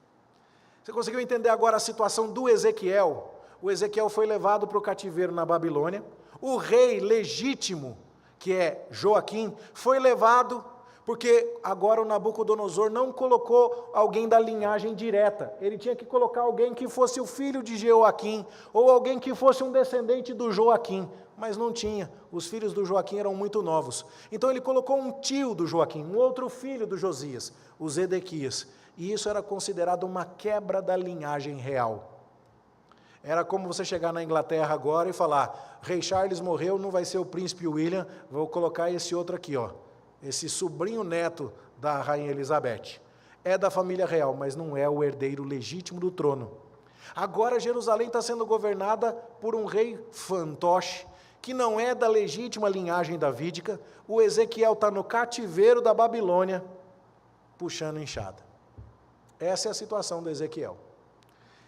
Você conseguiu entender agora a situação do Ezequiel? O Ezequiel foi levado para o cativeiro na Babilônia, o rei legítimo, que é Joaquim, foi levado, porque agora o Nabucodonosor não colocou alguém da linhagem direta, ele tinha que colocar alguém que fosse o filho de Jeoaquim, ou alguém que fosse um descendente do Joaquim, mas não tinha, os filhos do Joaquim eram muito novos, então ele colocou um tio do Joaquim, um outro filho do Josias, o Zedequias, e isso era considerado uma quebra da linhagem real. Era como você chegar na Inglaterra agora e falar, rei Charles morreu, não vai ser o príncipe William, vou colocar esse outro aqui, ó, esse sobrinho neto da rainha Elizabeth. É da família real, mas não é o herdeiro legítimo do trono. Agora Jerusalém está sendo governada por um rei fantoche, que não é da legítima linhagem davídica. O Ezequiel está no cativeiro da Babilônia, puxando enxada. Essa é a situação do Ezequiel.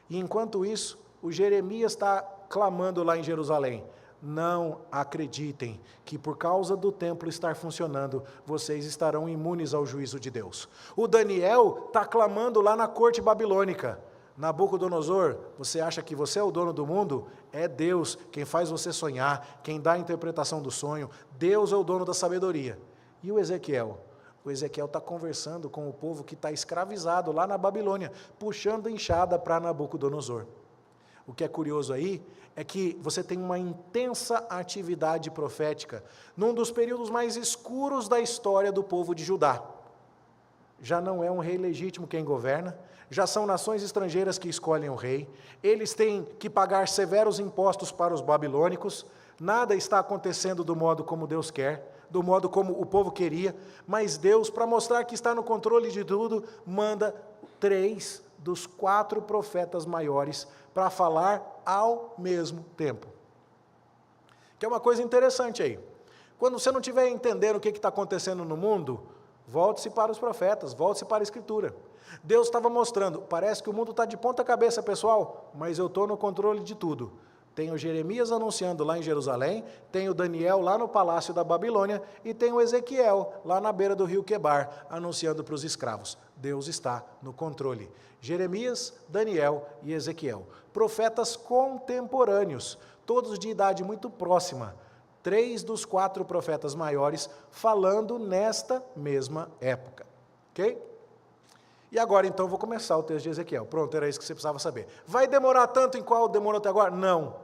E enquanto isso, o Jeremias está clamando lá em Jerusalém, não acreditem que por causa do templo estar funcionando, vocês estarão imunes ao juízo de Deus. O Daniel está clamando lá na corte babilônica, Nabucodonosor, você acha que você é o dono do mundo? É Deus quem faz você sonhar, quem dá a interpretação do sonho, Deus é o dono da sabedoria. E o Ezequiel? O Ezequiel está conversando com o povo que está escravizado lá na Babilônia, puxando enxada para Nabucodonosor. O que é curioso aí é que você tem uma intensa atividade profética num dos períodos mais escuros da história do povo de Judá. Já não é um rei legítimo quem governa, já são nações estrangeiras que escolhem o rei, eles têm que pagar severos impostos para os babilônicos, nada está acontecendo do modo como Deus quer, do modo como o povo queria, mas Deus, para mostrar que está no controle de tudo, manda 3 dos 4 profetas maiores para falar ao mesmo tempo. Que é uma coisa interessante aí. Quando você não estiver entendendo o que está acontecendo no mundo, volte-se para os profetas, volte-se para a Escritura. Deus estava mostrando, parece que o mundo está de ponta cabeça, pessoal, mas eu estou no controle de tudo. Tem o Jeremias anunciando lá em Jerusalém, tem o Daniel lá no palácio da Babilônia e tem o Ezequiel lá na beira do rio Quebar, anunciando para os escravos. Deus está no controle. Jeremias, Daniel e Ezequiel. Profetas contemporâneos, todos de idade muito próxima. 3 dos 4 profetas maiores falando nesta mesma época. Ok? E agora, então, vou começar o texto de Ezequiel. Pronto, era isso que você precisava saber. Vai demorar tanto em qual demorou até agora? Não.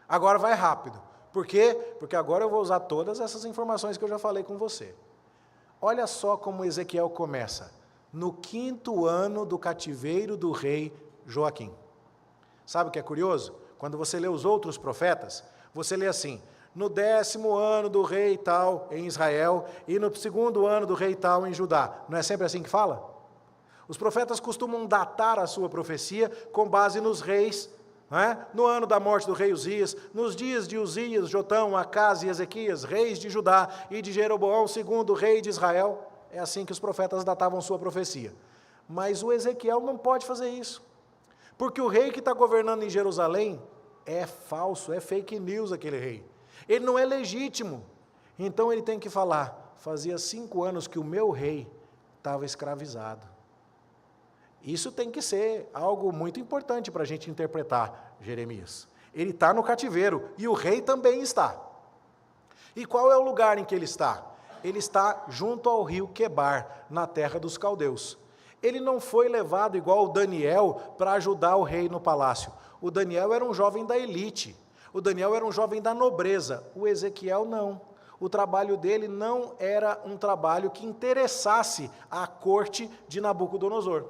Agora vai rápido. Por quê? Porque agora eu vou usar todas essas informações que eu já falei com você. Olha só como Ezequiel começa. No 5º ano do cativeiro do rei Joaquim. Sabe o que é curioso? Quando você lê os outros profetas, você lê assim, no 10º ano do rei tal em Israel e no 2º ano do rei tal em Judá. Não é sempre assim que fala? Os profetas costumam datar a sua profecia com base nos reis, não é? No ano da morte do rei Uzias, nos dias de Uzias, Jotão, Acás e Ezequias, reis de Judá, e de Jeroboão, segundo rei de Israel. É assim que os profetas datavam sua profecia. Mas o Ezequiel não pode fazer isso, porque o rei que está governando em Jerusalém é falso, é fake news aquele rei. Ele não é legítimo. Então ele tem que falar, fazia 5 anos que o meu rei estava escravizado. Isso tem que ser algo muito importante para a gente interpretar Jeremias. Ele está no cativeiro e o rei também está. E qual é o lugar em que ele está? Ele está junto ao rio Quebar, na terra dos caldeus. Ele não foi levado igual o Daniel para ajudar o rei no palácio. O Daniel era um jovem da elite. O Daniel era um jovem da nobreza. O Ezequiel não. O trabalho dele não era um trabalho que interessasse a corte de Nabucodonosor.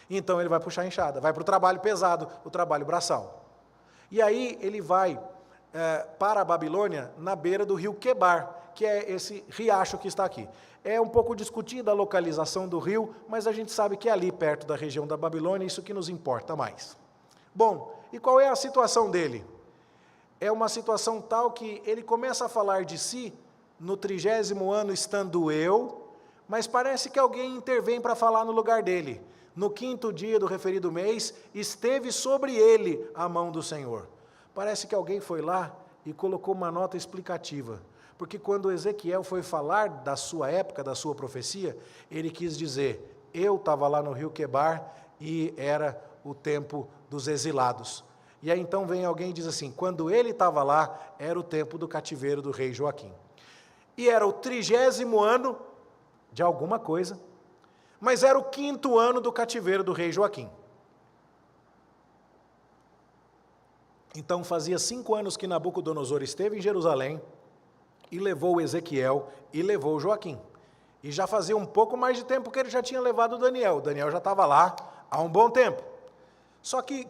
Então ele vai puxar a enxada, vai para o trabalho pesado, o trabalho braçal. E aí ele vai para a Babilônia na beira do rio Quebar, que é esse riacho que está aqui. É um pouco discutida a localização do rio, mas a gente sabe que é ali perto da região da Babilônia, isso que nos importa mais. Bom, e qual é a situação dele? É uma situação tal que ele começa a falar de si no 30º ano estando eu, mas parece que alguém intervém para falar no lugar dele. No 5º dia do referido mês, esteve sobre ele a mão do Senhor. Parece que alguém foi lá e colocou uma nota explicativa, porque quando Ezequiel foi falar da sua época, da sua profecia, ele quis dizer, eu estava lá no rio Quebar e era o tempo dos exilados. E aí então vem alguém e diz assim, quando ele estava lá, era o tempo do cativeiro do rei Joaquim. E era o 30º ano de alguma coisa, mas era o 5º ano do cativeiro do rei Joaquim. Então fazia 5 anos que Nabucodonosor esteve em Jerusalém e levou Ezequiel e levou Joaquim. E já fazia um pouco mais de tempo que ele já tinha levado Daniel. Daniel já estava lá há um bom tempo. Só que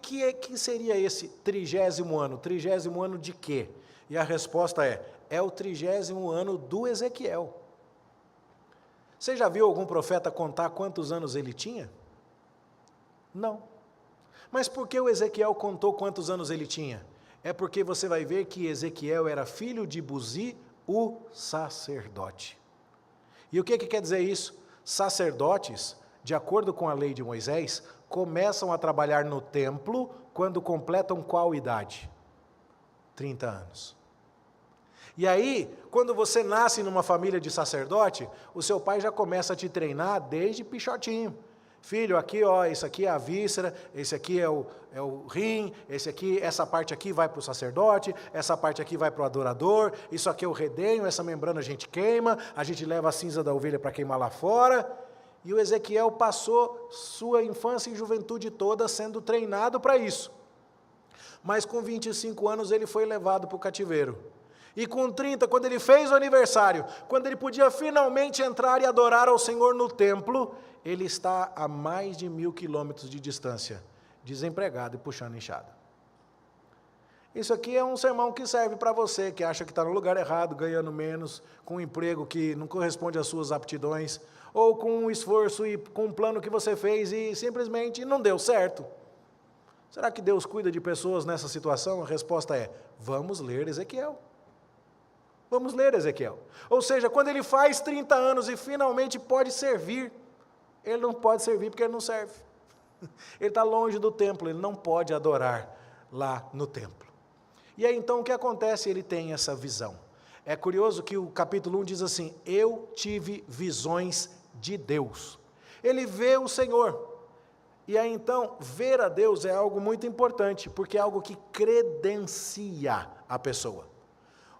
seria esse 30º ano? 30º ano de quê? E a resposta é o 30º ano do Ezequiel. Você já viu algum profeta contar quantos anos ele tinha? Não. Mas por que o Ezequiel contou quantos anos ele tinha? É porque você vai ver que Ezequiel era filho de Buzi, o sacerdote. E o que quer dizer isso? Sacerdotes, de acordo com a lei de Moisés, começam a trabalhar no templo quando completam qual idade? 30 anos. E aí, quando você nasce numa família de sacerdote, o seu pai já começa a te treinar desde pichotinho. Filho, aqui, ó, isso aqui é a víscera, esse aqui é o rim, essa parte aqui vai para o sacerdote, essa parte aqui vai para o adorador, isso aqui é o redenho, essa membrana a gente queima, a gente leva a cinza da ovelha para queimar lá fora. E o Ezequiel passou sua infância e juventude toda sendo treinado para isso. Mas com 25 anos ele foi levado para o cativeiro. E com 30, quando ele fez o aniversário, quando ele podia finalmente entrar e adorar ao Senhor no templo, ele está a mais de 1000 quilômetros de distância, desempregado e puxando enxada. Isso aqui é um sermão que serve para você, que acha que está no lugar errado, ganhando menos, com um emprego que não corresponde às suas aptidões, ou com um esforço e com um plano que você fez e simplesmente não deu certo. Será que Deus cuida de pessoas nessa situação? A resposta é, vamos ler Ezequiel. Vamos ler Ezequiel. Ou seja, quando ele faz 30 anos e finalmente pode servir, ele não pode servir porque ele não serve. Ele está longe do templo, ele não pode adorar lá no templo. E aí então o que acontece? Ele tem essa visão. É curioso que o capítulo 1 diz assim, eu tive visões de Deus. Ele vê o Senhor. E aí então, ver a Deus é algo muito importante, porque é algo que credencia a pessoa.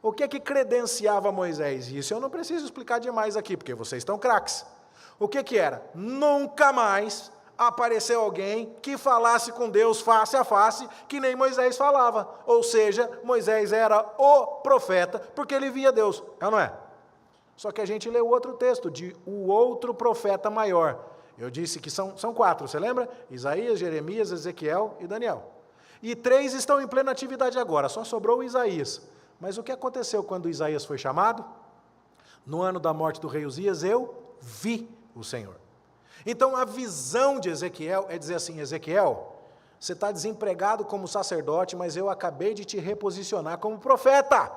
O que é que credenciava Moisés? Isso eu não preciso explicar demais aqui, porque vocês estão craques. O que era? Nunca mais apareceu alguém que falasse com Deus face a face, que nem Moisés falava. Ou seja, Moisés era o profeta, porque ele via Deus. É ou não é? Só que a gente leu outro texto, de o outro profeta maior. Eu disse que são 4, você lembra? Isaías, Jeremias, Ezequiel e Daniel. E 3 estão em plena atividade agora, só sobrou Isaías. Mas o que aconteceu quando Isaías foi chamado? No ano da morte do rei Uzias, eu vi o Senhor. Então a visão de Ezequiel é dizer assim: Ezequiel, você está desempregado como sacerdote, mas eu acabei de te reposicionar como profeta.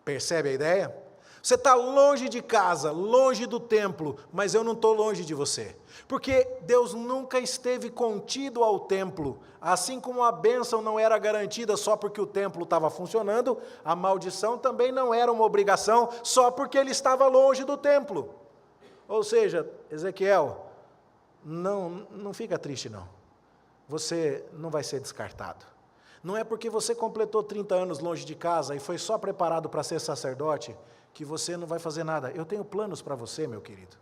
Percebe a ideia? Você está longe de casa, longe do templo, mas eu não estou longe de você. Porque Deus nunca esteve contido ao templo. Assim como a bênção não era garantida só porque o templo estava funcionando, a maldição também não era uma obrigação só porque ele estava longe do templo. Ou seja, Ezequiel, não fica triste não. Você não vai ser descartado. Não é porque você completou 30 anos longe de casa e foi só preparado para ser sacerdote que você não vai fazer nada. Eu tenho planos para você, meu querido.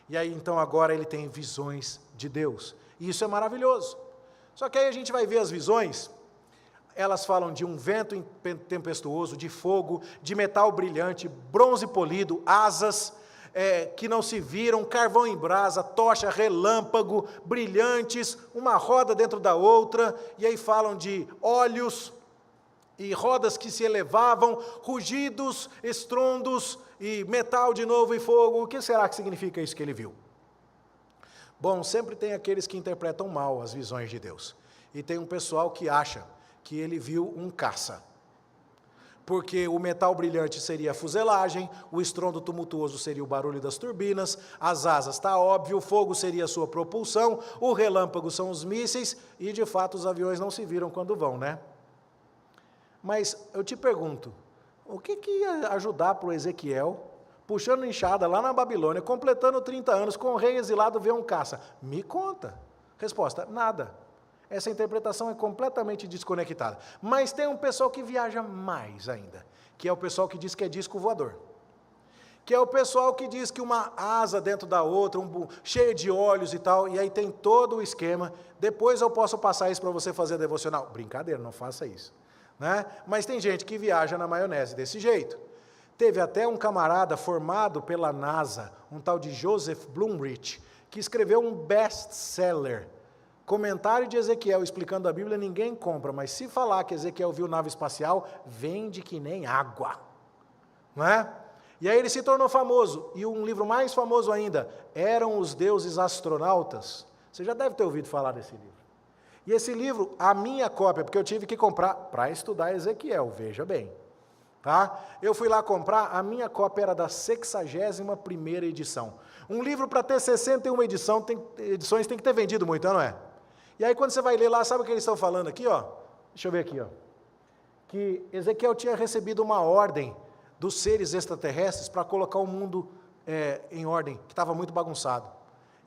E aí, então, agora ele tem visões de Deus. E isso é maravilhoso. Só que aí a gente vai ver as visões, elas falam de um vento tempestuoso, de fogo, de metal brilhante, bronze polido, asas que não se viram, carvão em brasa, tocha, relâmpago, brilhantes, uma roda dentro da outra, e aí falam de olhos, e rodas que se elevavam, rugidos, estrondos, e metal de novo e fogo. O que será que significa isso que ele viu? Bom, sempre tem aqueles que interpretam mal as visões de Deus. E tem um pessoal que acha que ele viu um caça. Porque o metal brilhante seria a fuselagem, o estrondo tumultuoso seria o barulho das turbinas, as asas está óbvio, o fogo seria a sua propulsão, o relâmpago são os mísseis, e de fato os aviões não se viram quando vão, né? Mas eu te pergunto, o que ia ajudar para o Ezequiel, puxando enxada lá na Babilônia, completando 30 anos, com o rei exilado, ver um caça? Me conta. Resposta, nada. Essa interpretação é completamente desconectada. Mas tem um pessoal que viaja mais ainda, que é o pessoal que diz que é disco voador. Que é o pessoal que diz que uma asa dentro da outra, cheia de olhos e tal, e aí tem todo o esquema. Depois eu posso passar isso para você fazer devocional. Brincadeira, não faça isso. Né? Mas tem gente que viaja na maionese desse jeito. Teve até um camarada formado pela NASA, um tal de Joseph Blumrich, que escreveu um best-seller, comentário de Ezequiel explicando a Bíblia. Ninguém compra, mas se falar que Ezequiel viu nave espacial, vende que nem água. Não é? E aí ele se tornou famoso, e um livro mais famoso ainda, Eram os Deuses Astronautas. Você já deve ter ouvido falar desse livro. E esse livro, a minha cópia, porque eu tive que comprar para estudar Ezequiel, veja bem. Tá? Eu fui lá comprar, a minha cópia era da 61ª edição. Um livro para ter 61 edições tem que ter vendido muito, não é? E aí quando você vai ler lá, sabe o que eles estão falando aqui? Ó? Deixa eu ver aqui. Ó. Que Ezequiel tinha recebido uma ordem dos seres extraterrestres para colocar o mundo em ordem, que estava muito bagunçado.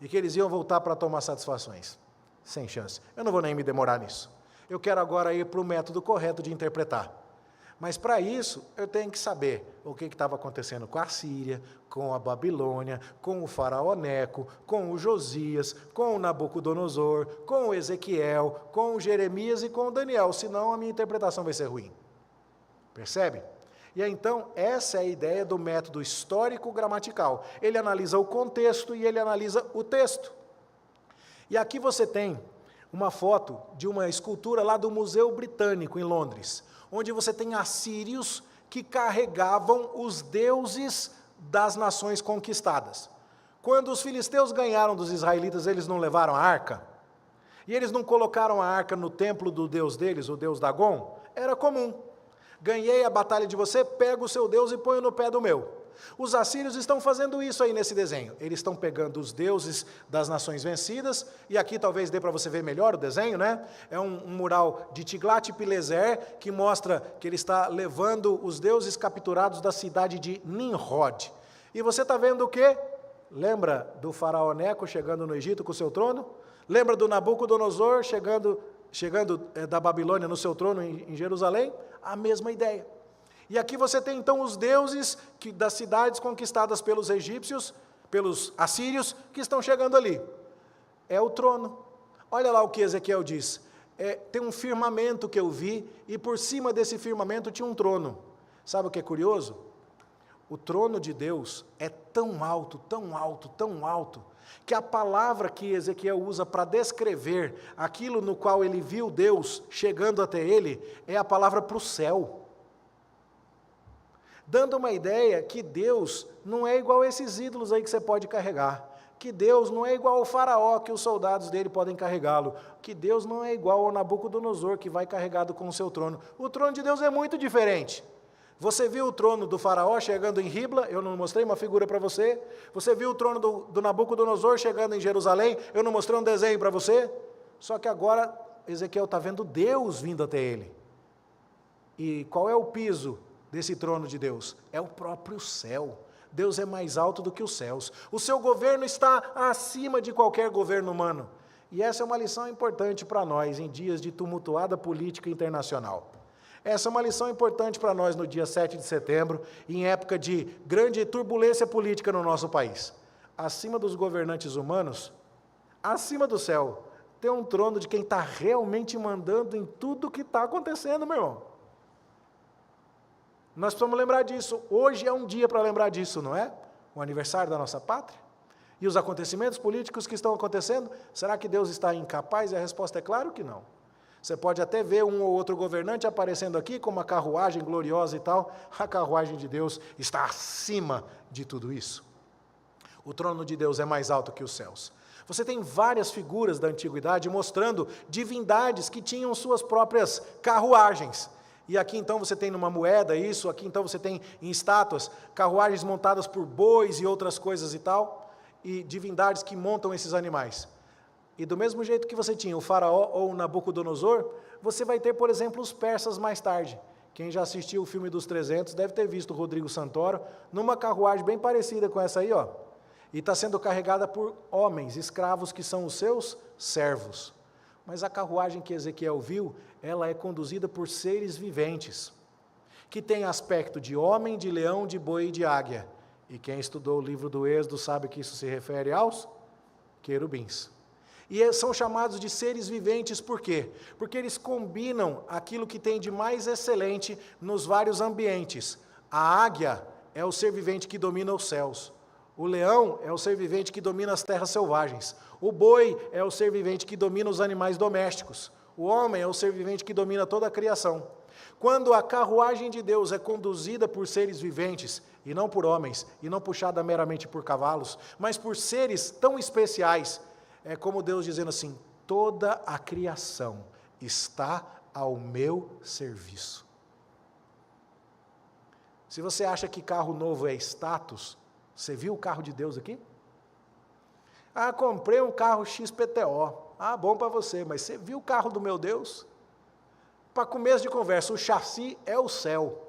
E que eles iam voltar para tomar satisfações. Sem chance. Eu não vou nem me demorar nisso. Eu quero agora ir para o método correto de interpretar. Mas para isso, eu tenho que saber o que estava acontecendo com a Síria, com a Babilônia, com o faraó Neco, com o Josias, com o Nabucodonosor, com o Ezequiel, com o Jeremias e com o Daniel, senão a minha interpretação vai ser ruim. Percebe? E aí, então, essa é a ideia do método histórico-gramatical. Ele analisa o contexto e ele analisa o texto. E aqui você tem uma foto de uma escultura lá do Museu Britânico, em Londres, onde você tem assírios que carregavam os deuses das nações conquistadas. Quando os filisteus ganharam dos israelitas, eles não levaram a arca? E eles não colocaram a arca no templo do deus deles, o deus Dagon? Era comum. Ganhei a batalha de você, pego o seu deus e ponho no pé do meu. Os assírios estão fazendo isso aí nesse desenho. Eles estão pegando os deuses das nações vencidas, e aqui talvez dê para você ver melhor o desenho, né? É um mural de Tiglat-Pileser, que mostra que ele está levando os deuses capturados da cidade de Nimrod. E você está vendo o quê? Lembra do faraó Neco chegando no Egito com o seu trono? Lembra do Nabucodonosor chegando da Babilônia no seu trono em Jerusalém? A mesma ideia. E aqui você tem então os deuses das cidades conquistadas pelos egípcios, pelos assírios, que estão chegando ali. É o trono. Olha lá o que Ezequiel diz. Tem um firmamento que eu vi, e por cima desse firmamento tinha um trono. Sabe o que é curioso? O trono de Deus é tão alto, tão alto, tão alto, que a palavra que Ezequiel usa para descrever aquilo no qual ele viu Deus chegando até ele, é a palavra para o céu. Dando uma ideia que Deus não é igual a esses ídolos aí que você pode carregar. Que Deus não é igual ao faraó que os soldados dele podem carregá-lo. Que Deus não é igual ao Nabucodonosor que vai carregado com o seu trono. O trono de Deus é muito diferente. Você viu o trono do faraó chegando em Ribla? Eu não mostrei uma figura para você. Você viu o trono do Nabucodonosor chegando em Jerusalém? Eu não mostrei um desenho para você. Só que agora Ezequiel está vendo Deus vindo até ele. E qual é o piso desse trono de Deus? É o próprio céu. Deus é mais alto do que os céus. O seu governo está acima de qualquer governo humano. E essa é uma lição importante para nós em dias de tumultuada política internacional. Essa é uma lição importante para nós no dia 7 de setembro, em época de grande turbulência política no nosso país. Acima dos governantes humanos, acima do céu, tem um trono de quem está realmente mandando em tudo que está acontecendo, meu irmão. Nós precisamos lembrar disso. Hoje é um dia para lembrar disso, não é? O aniversário da nossa pátria. E os acontecimentos políticos que estão acontecendo, será que Deus está incapaz? E a resposta é claro que não. Você pode até ver um ou outro governante aparecendo aqui com uma carruagem gloriosa e tal. A carruagem de Deus está acima de tudo isso. O trono de Deus é mais alto que os céus. Você tem várias figuras da antiguidade mostrando divindades que tinham suas próprias carruagens. E aqui então você tem numa moeda isso, aqui então você tem em estátuas, carruagens montadas por bois e outras coisas e tal, e divindades que montam esses animais. E do mesmo jeito que você tinha o faraó ou o Nabucodonosor, você vai ter, por exemplo, os persas mais tarde. Quem já assistiu o filme dos 300 deve ter visto o Rodrigo Santoro numa carruagem bem parecida com essa aí, ó. E está sendo carregada por homens, escravos que são os seus servos. Mas a carruagem que Ezequiel viu, ela é conduzida por seres viventes, que tem aspecto de homem, de leão, de boi e de águia. E quem estudou o livro do Êxodo sabe que isso se refere aos querubins. E são chamados de seres viventes por quê? Porque eles combinam aquilo que tem de mais excelente nos vários ambientes. A águia é o ser vivente que domina os céus. O leão é o ser vivente que domina as terras selvagens. O boi é o ser vivente que domina os animais domésticos. O homem é o ser vivente que domina toda a criação. Quando a carruagem de Deus é conduzida por seres viventes, e não por homens, e não puxada meramente por cavalos, mas por seres tão especiais, é como Deus dizendo assim, toda a criação está ao meu serviço. Se você acha que carro novo é status, você viu o carro de Deus aqui? Ah, comprei um carro XPTO. Ah, bom para você, mas você viu o carro do meu Deus? Para começo de conversa, o chassi é o céu.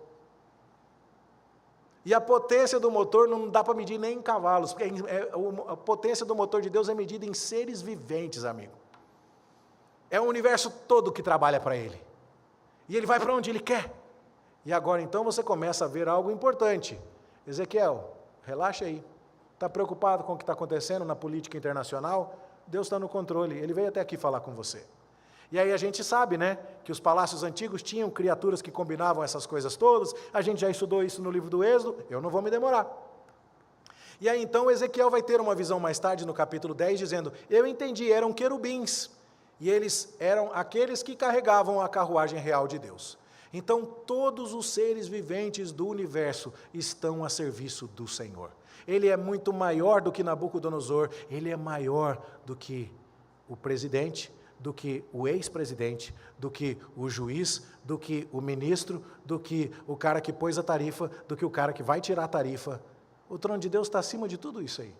E a potência do motor não dá para medir nem em cavalos, porque a potência do motor de Deus é medida em seres viventes, amigo. É o universo todo que trabalha para ele. E ele vai para onde ele quer. E agora então você começa a ver algo importante. Ezequiel, relaxa aí. Está preocupado com o que está acontecendo na política internacional? Deus está no controle. Ele veio até aqui falar com você. E aí a gente sabe, né, que os palácios antigos tinham criaturas que combinavam essas coisas todas. A gente já estudou isso no livro do Êxodo. Eu não vou me demorar. E aí então Ezequiel vai ter uma visão mais tarde no capítulo 10, dizendo, eu entendi, eram querubins. E eles eram aqueles que carregavam a carruagem real de Deus. Então todos os seres viventes do universo estão a serviço do Senhor. Ele é muito maior do que Nabucodonosor, ele é maior do que o presidente, do que o ex-presidente, do que o juiz, do que o ministro, do que o cara que pôs a tarifa, do que o cara que vai tirar a tarifa. O trono de Deus está acima de tudo isso aí.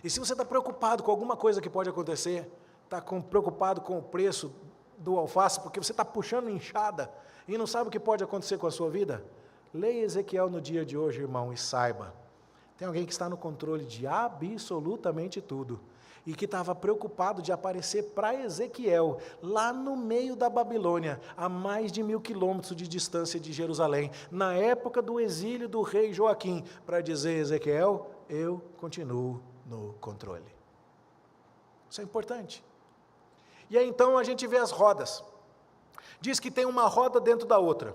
E se você está preocupado com alguma coisa que pode acontecer, está preocupado com o preço do alface, porque você está puxando enxada e não sabe o que pode acontecer com a sua vida, leia Ezequiel no dia de hoje, irmão, e saiba, tem alguém que está no controle de absolutamente tudo, e que estava preocupado de aparecer para Ezequiel, lá no meio da Babilônia, a mais de 1000 quilômetros de distância de Jerusalém, na época do exílio do rei Joaquim, para dizer, Ezequiel, eu continuo no controle. Isso é importante. E aí então a gente vê as rodas. Diz que tem uma roda dentro da outra.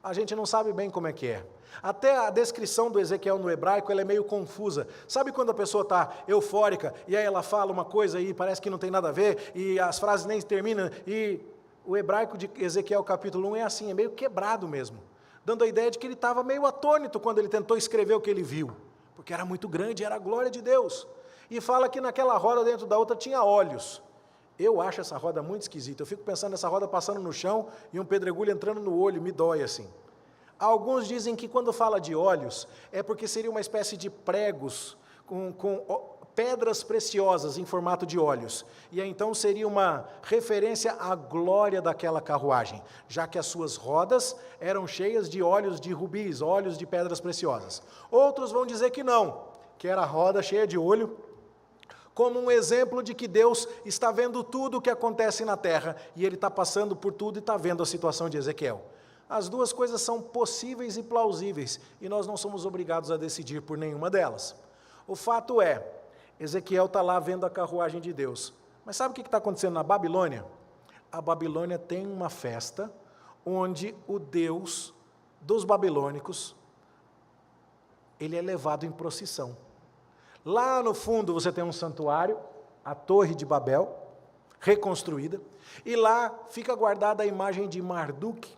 a gente não sabe bem como é que é. Até a descrição do Ezequiel no hebraico, ela é meio confusa. Sabe quando a pessoa está eufórica, e aí ela fala uma coisa e parece que não tem nada a ver, e as frases nem terminam, e o hebraico de Ezequiel capítulo 1 é assim, é meio quebrado mesmo, dando a ideia de que ele estava meio atônito quando ele tentou escrever o que ele viu, porque era muito grande, era a glória de Deus. E fala que naquela roda dentro da outra tinha olhos. Eu acho essa roda muito esquisita, eu fico pensando nessa roda passando no chão e um pedregulho entrando no olho, me dói assim. Alguns dizem que quando fala de olhos, é porque seria uma espécie de pregos com pedras preciosas em formato de olhos. E aí, então seria uma referência à glória daquela carruagem, já que as suas rodas eram cheias de olhos de rubis, olhos de pedras preciosas. Outros vão dizer que não, que era a roda cheia de olho, como um exemplo de que Deus está vendo tudo o que acontece na terra, e Ele está passando por tudo e está vendo a situação de Ezequiel. As duas coisas são possíveis e plausíveis, e nós não somos obrigados a decidir por nenhuma delas. O fato é, Ezequiel está lá vendo a carruagem de Deus. Mas sabe o que está acontecendo na Babilônia? A Babilônia tem uma festa, onde o Deus dos babilônicos, ele é levado em procissão. Lá no fundo você tem um santuário, a Torre de Babel, reconstruída, e lá fica guardada a imagem de Marduk.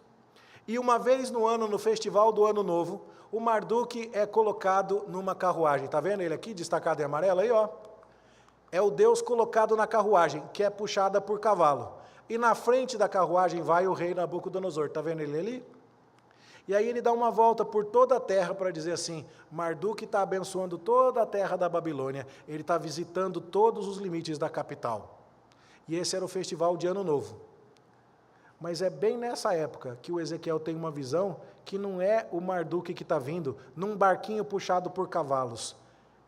E uma vez no ano, no festival do Ano Novo, o Marduk é colocado numa carruagem. Está vendo ele aqui, destacado em amarelo? Aí, ó. É o Deus colocado na carruagem, que é puxada por cavalo. E na frente da carruagem vai o rei Nabucodonosor. Está vendo ele ali? E aí ele dá uma volta por toda a terra para dizer assim, Marduk está abençoando toda a terra da Babilônia, ele está visitando todos os limites da capital. E esse era o festival de Ano Novo. Mas é bem nessa época que o Ezequiel tem uma visão que não é o Marduk que está vindo num barquinho puxado por cavalos,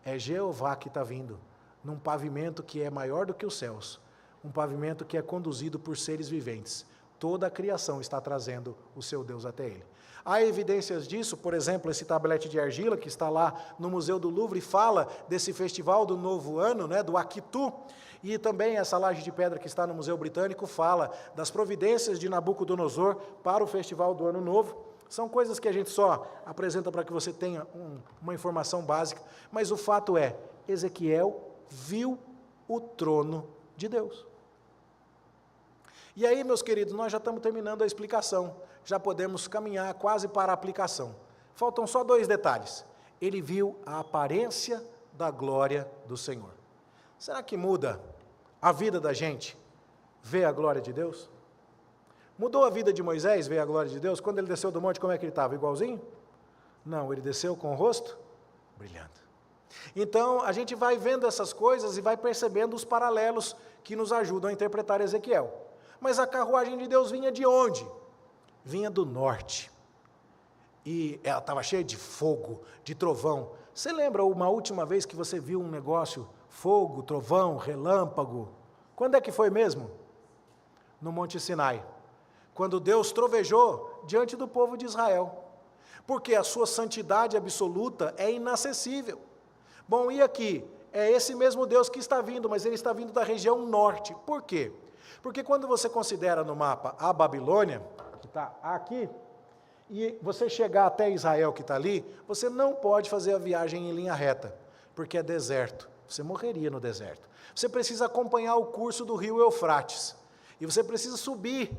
é Jeová que está vindo, num pavimento que é maior do que os céus, um pavimento que é conduzido por seres viventes. Toda a criação está trazendo o seu Deus até ele. Há evidências disso, por exemplo, esse tablete de argila que está lá no Museu do Louvre, fala desse festival do Novo Ano, do Akitu, e também essa laje de pedra que está no Museu Britânico fala das providências de Nabucodonosor para o festival do Ano Novo. São coisas que a gente só apresenta para que você tenha uma informação básica, mas o fato é, Ezequiel viu o trono de Deus. E aí, meus queridos, nós já estamos terminando a explicação, já podemos caminhar quase para a aplicação. Faltam só 2 detalhes. Ele viu a aparência da glória do Senhor. Será que muda a vida da gente ver a glória de Deus? Mudou a vida de Moisés ver a glória de Deus? Quando ele desceu do monte, como é que ele estava? Igualzinho? Não, ele desceu com o rosto brilhando. Então, a gente vai vendo essas coisas e vai percebendo os paralelos que nos ajudam a interpretar Ezequiel. Mas a carruagem de Deus vinha de onde? Vinha do norte. E ela estava cheia de fogo, de trovão. Você lembra uma última vez que você viu um negócio, fogo, trovão, relâmpago? Quando é que foi mesmo? No Monte Sinai. Quando Deus trovejou diante do povo de Israel. Porque a sua santidade absoluta é inacessível. Bom, e aqui? É esse mesmo Deus que está vindo, mas ele está vindo da região norte. Por quê? Porque quando você considera no mapa a Babilônia, que está aqui, e você chegar até Israel, que está ali, você não pode fazer a viagem em linha reta, porque é deserto, você morreria no deserto. Você precisa acompanhar o curso do rio Eufrates, e você precisa subir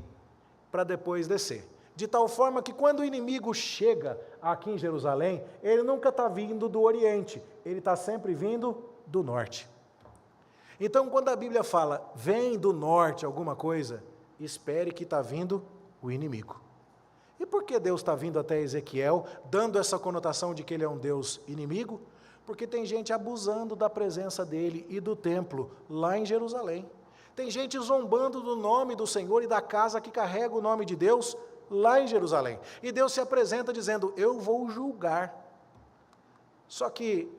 para depois descer. De tal forma que quando o inimigo chega aqui em Jerusalém, ele nunca está vindo do Oriente, ele está sempre vindo do norte. Então, quando a Bíblia fala, vem do norte alguma coisa, espere que está vindo o inimigo. E por que Deus está vindo até Ezequiel, dando essa conotação de que ele é um Deus inimigo? Porque tem gente abusando da presença dele e do templo lá em Jerusalém. Tem gente zombando do nome do Senhor e da casa que carrega o nome de Deus lá em Jerusalém. E Deus se apresenta dizendo, eu vou julgar. Só que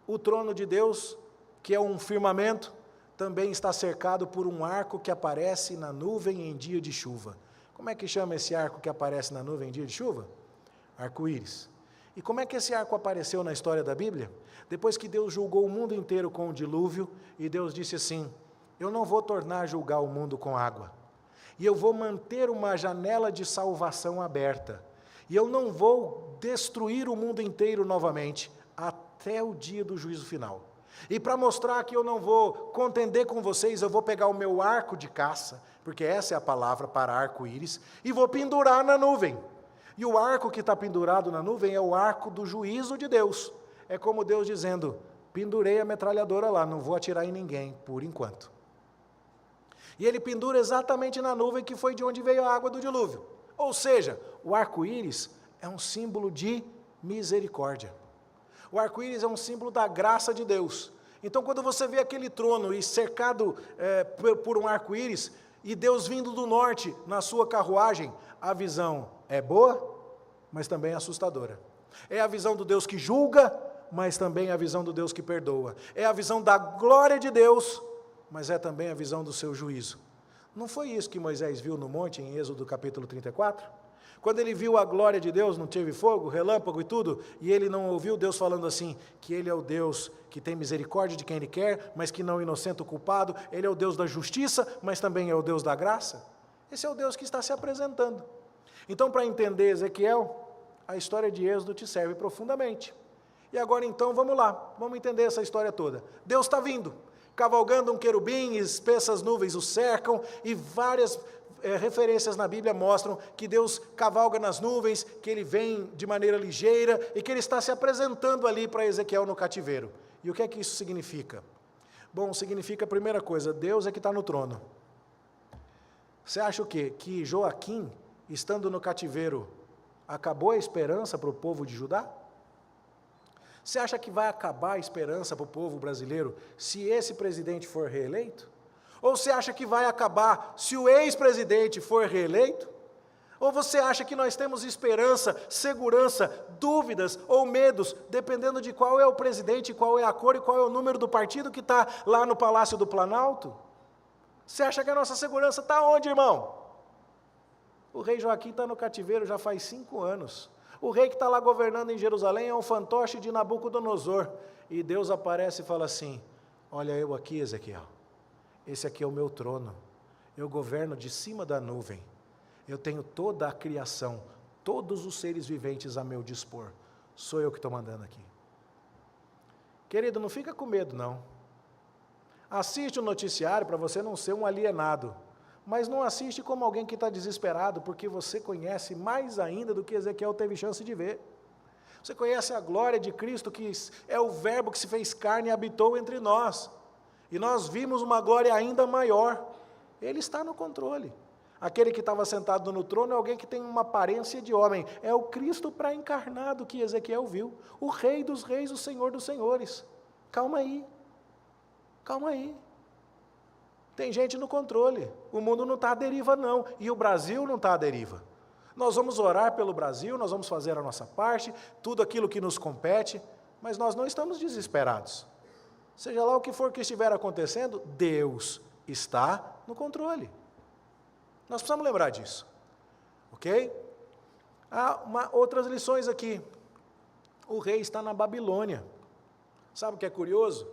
o trono de Deus, que é um firmamento, também está cercado por um arco que aparece na nuvem em dia de chuva. Como é que chama esse arco que aparece na nuvem em dia de chuva? Arco-íris. E como é que esse arco apareceu na história da Bíblia? Depois que Deus julgou o mundo inteiro com o dilúvio, e Deus disse assim, eu não vou tornar a julgar o mundo com água, e eu vou manter uma janela de salvação aberta. E eu não vou destruir o mundo inteiro novamente, até o dia do juízo final. E para mostrar que eu não vou contender com vocês, eu vou pegar o meu arco de caça, porque essa é a palavra para arco-íris, e vou pendurar na nuvem. E o arco que está pendurado na nuvem é o arco do juízo de Deus. É como Deus dizendo, pendurei a metralhadora lá, não vou atirar em ninguém, por enquanto. E ele pendura exatamente na nuvem que foi de onde veio a água do dilúvio. Ou seja, o arco-íris é um símbolo de misericórdia. O arco-íris é um símbolo da graça de Deus. Então, quando você vê aquele trono e cercado por um arco-íris, e Deus vindo do norte na sua carruagem, a visão é boa, mas também é assustadora. É a visão do Deus que julga, mas também é a visão do Deus que perdoa. É a visão da glória de Deus, mas é também a visão do seu juízo. Não foi isso que Moisés viu no monte, em Êxodo capítulo 34? Quando ele viu a glória de Deus, não teve fogo, relâmpago e tudo, e ele não ouviu Deus falando assim, que ele é o Deus que tem misericórdia de quem ele quer, mas que não inocenta o culpado, ele é o Deus da justiça, mas também é o Deus da graça? Esse é o Deus que está se apresentando. Então, para entender Ezequiel, a história de Êxodo te serve profundamente. E agora então, vamos lá, vamos entender essa história toda. Deus está vindo, cavalgando um querubim, espessas nuvens o cercam, e várias referências na Bíblia mostram que Deus cavalga nas nuvens, que Ele vem de maneira ligeira, e que Ele está se apresentando ali para Ezequiel no cativeiro. E o que é que isso significa? Bom, significa a primeira coisa, Deus é que está no trono. Você acha o quê? Que Joaquim, estando no cativeiro, acabou a esperança para o povo de Judá? Você acha que vai acabar a esperança para o povo brasileiro se esse presidente for reeleito? Ou você acha que vai acabar se o ex-presidente for reeleito? Ou você acha que nós temos esperança, segurança, dúvidas ou medos, dependendo de qual é o presidente, qual é a cor e qual é o número do partido que está lá no Palácio do Planalto? Você acha que a nossa segurança está onde, irmão? O rei Joaquim está no cativeiro já faz 5 anos. O rei que está lá governando em Jerusalém é um fantoche de Nabucodonosor. E Deus aparece e fala assim, olha eu aqui, Ezequiel, esse aqui é o meu trono, eu governo de cima da nuvem, eu tenho toda a criação, todos os seres viventes a meu dispor, sou eu que estou mandando aqui. Querido, não fica com medo não, assiste o noticiário para você não ser um alienado, mas não assiste como alguém que está desesperado, porque você conhece mais ainda do que Ezequiel teve chance de ver. Você conhece a glória de Cristo, que é o verbo que se fez carne e habitou entre nós. E nós vimos uma glória ainda maior. Ele está no controle. Aquele que estava sentado no trono é alguém que tem uma aparência de homem. É o Cristo pré-encarnado que Ezequiel viu. O Rei dos Reis, o Senhor dos Senhores. Calma aí. Calma aí. Tem gente no controle, o mundo não está à deriva não, e o Brasil não está à deriva. Nós vamos orar pelo Brasil, nós vamos fazer a nossa parte, tudo aquilo que nos compete, mas nós não estamos desesperados. Seja lá o que for que estiver acontecendo, Deus está no controle. Nós precisamos lembrar disso, ok? Há outras lições aqui. O rei está na Babilônia. Sabe o que é curioso?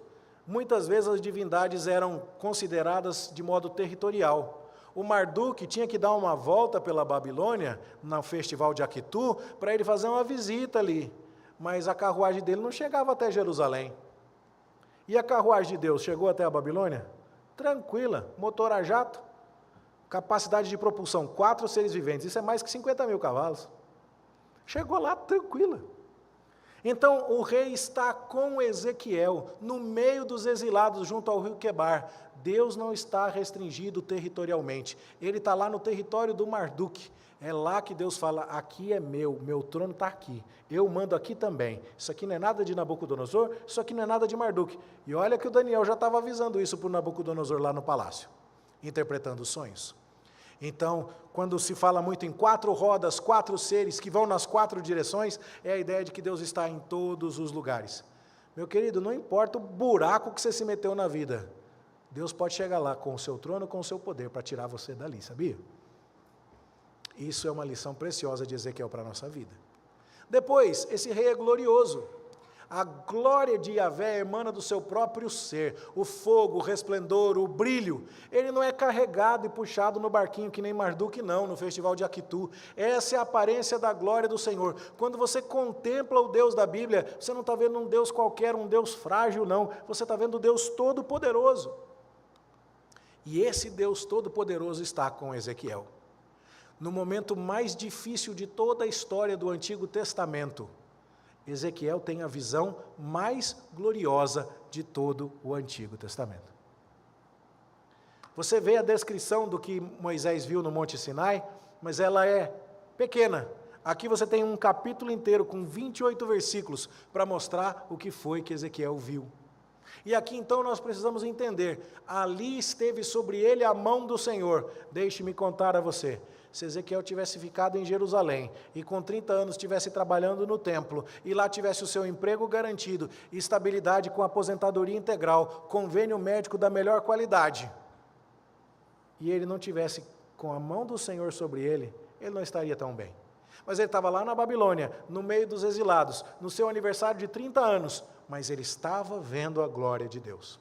Muitas vezes as divindades eram consideradas de modo territorial. O Marduk tinha que dar uma volta pela Babilônia, no festival de Akitu, para ele fazer uma visita ali. Mas a carruagem dele não chegava até Jerusalém. E a carruagem de Deus chegou até a Babilônia? Tranquila, motor a jato, capacidade de propulsão, 4 seres viventes, isso é mais que 50 mil cavalos. Chegou lá tranquila. Então, o rei está com Ezequiel, no meio dos exilados, junto ao rio Quebar. Deus não está restringido territorialmente. Ele está lá no território do Marduk. É lá que Deus fala, aqui é meu trono está aqui. Eu mando aqui também. Isso aqui não é nada de Nabucodonosor, isso aqui não é nada de Marduk. E olha que o Daniel já estava avisando isso para o Nabucodonosor lá no palácio, interpretando os sonhos. Então, quando se fala muito em 4 rodas, 4 seres que vão nas 4 direções, é a ideia de que Deus está em todos os lugares. Meu querido, não importa o buraco que você se meteu na vida, Deus pode chegar lá com o seu trono, com o seu poder, para tirar você dali, sabia? Isso é uma lição preciosa de Ezequiel para a nossa vida. Depois, esse rei é glorioso. A glória de Yahvé emana do seu próprio ser, o fogo, o resplendor, o brilho. Ele não é carregado e puxado no barquinho que nem Marduk, não, no festival de Akitu. Essa é a aparência da glória do Senhor. Quando você contempla o Deus da Bíblia, você não está vendo um Deus qualquer, um Deus frágil, não. Você está vendo o Deus Todo-Poderoso. E esse Deus Todo-Poderoso está com Ezequiel. No momento mais difícil de toda a história do Antigo Testamento, Ezequiel tem a visão mais gloriosa de todo o Antigo Testamento. Você vê a descrição do que Moisés viu no Monte Sinai, mas ela é pequena. Aqui você tem um capítulo inteiro com 28 versículos para mostrar o que foi que Ezequiel viu. E aqui então nós precisamos entender, ali esteve sobre ele a mão do Senhor. Deixe-me contar a você, se Ezequiel tivesse ficado em Jerusalém, e com 30 anos estivesse trabalhando no templo, e lá tivesse o seu emprego garantido, estabilidade com aposentadoria integral, convênio médico da melhor qualidade, e ele não tivesse com a mão do Senhor sobre ele, ele não estaria tão bem. Mas ele estava lá na Babilônia, no meio dos exilados, no seu aniversário de 30 anos, mas ele estava vendo a glória de Deus.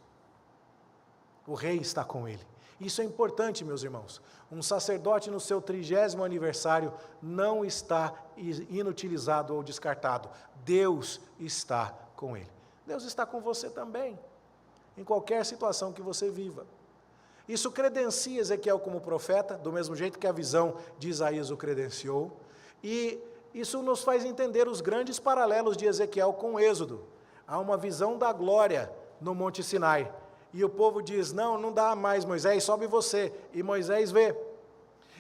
O rei está com ele. Isso é importante, meus irmãos. Um sacerdote no seu 30º aniversário não está inutilizado ou descartado. Deus está com ele. Deus está com você também, em qualquer situação que você viva. Isso credencia Ezequiel como profeta, do mesmo jeito que a visão de Isaías o credenciou, e isso nos faz entender os grandes paralelos de Ezequiel com Êxodo. Há uma visão da glória no Monte Sinai, e o povo diz, não dá mais Moisés, sobe você, e Moisés vê.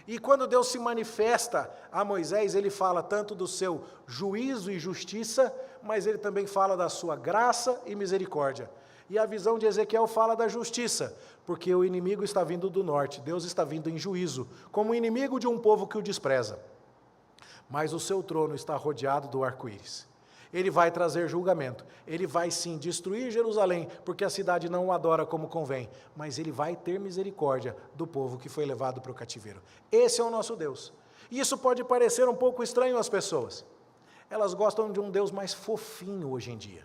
E quando Deus se manifesta a Moisés, ele fala tanto do seu juízo e justiça, mas ele também fala da sua graça e misericórdia. E a visão de Ezequiel fala da justiça, porque o inimigo está vindo do norte, Deus está vindo em juízo, como inimigo de um povo que o despreza. Mas o seu trono está rodeado do arco-íris. Ele vai trazer julgamento, ele vai sim destruir Jerusalém, porque a cidade não o adora como convém, mas ele vai ter misericórdia do povo que foi levado para o cativeiro. Esse é o nosso Deus. E isso pode parecer um pouco estranho às pessoas. Elas gostam de um Deus mais fofinho hoje em dia,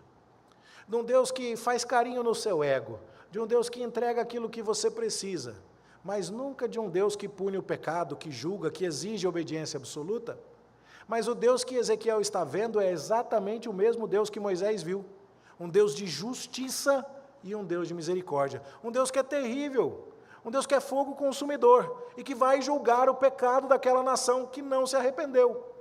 de um Deus que faz carinho no seu ego, de um Deus que entrega aquilo que você precisa, mas nunca de um Deus que pune o pecado, que julga, que exige obediência absoluta. Mas o Deus que Ezequiel está vendo é exatamente o mesmo Deus que Moisés viu. Um Deus de justiça e um Deus de misericórdia. Um Deus que é terrível, um Deus que é fogo consumidor e que vai julgar o pecado daquela nação que não se arrependeu.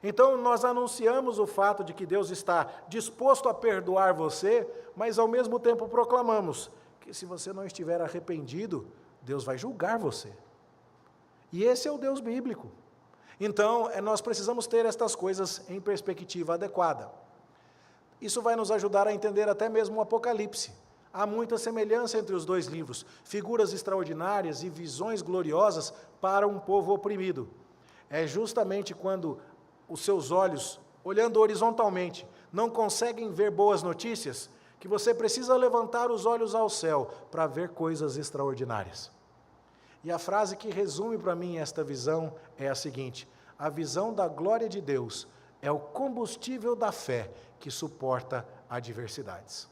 Então nós anunciamos o fato de que Deus está disposto a perdoar você, mas ao mesmo tempo proclamamos que se você não estiver arrependido, Deus vai julgar você. E esse é o Deus bíblico. Então, nós precisamos ter estas coisas em perspectiva adequada. Isso vai nos ajudar a entender até mesmo o Apocalipse. Há muita semelhança entre os dois livros, figuras extraordinárias e visões gloriosas para um povo oprimido. É justamente quando os seus olhos, olhando horizontalmente, não conseguem ver boas notícias, que você precisa levantar os olhos ao céu para ver coisas extraordinárias. E a frase que resume para mim esta visão é a seguinte: a visão da glória de Deus é o combustível da fé que suporta adversidades.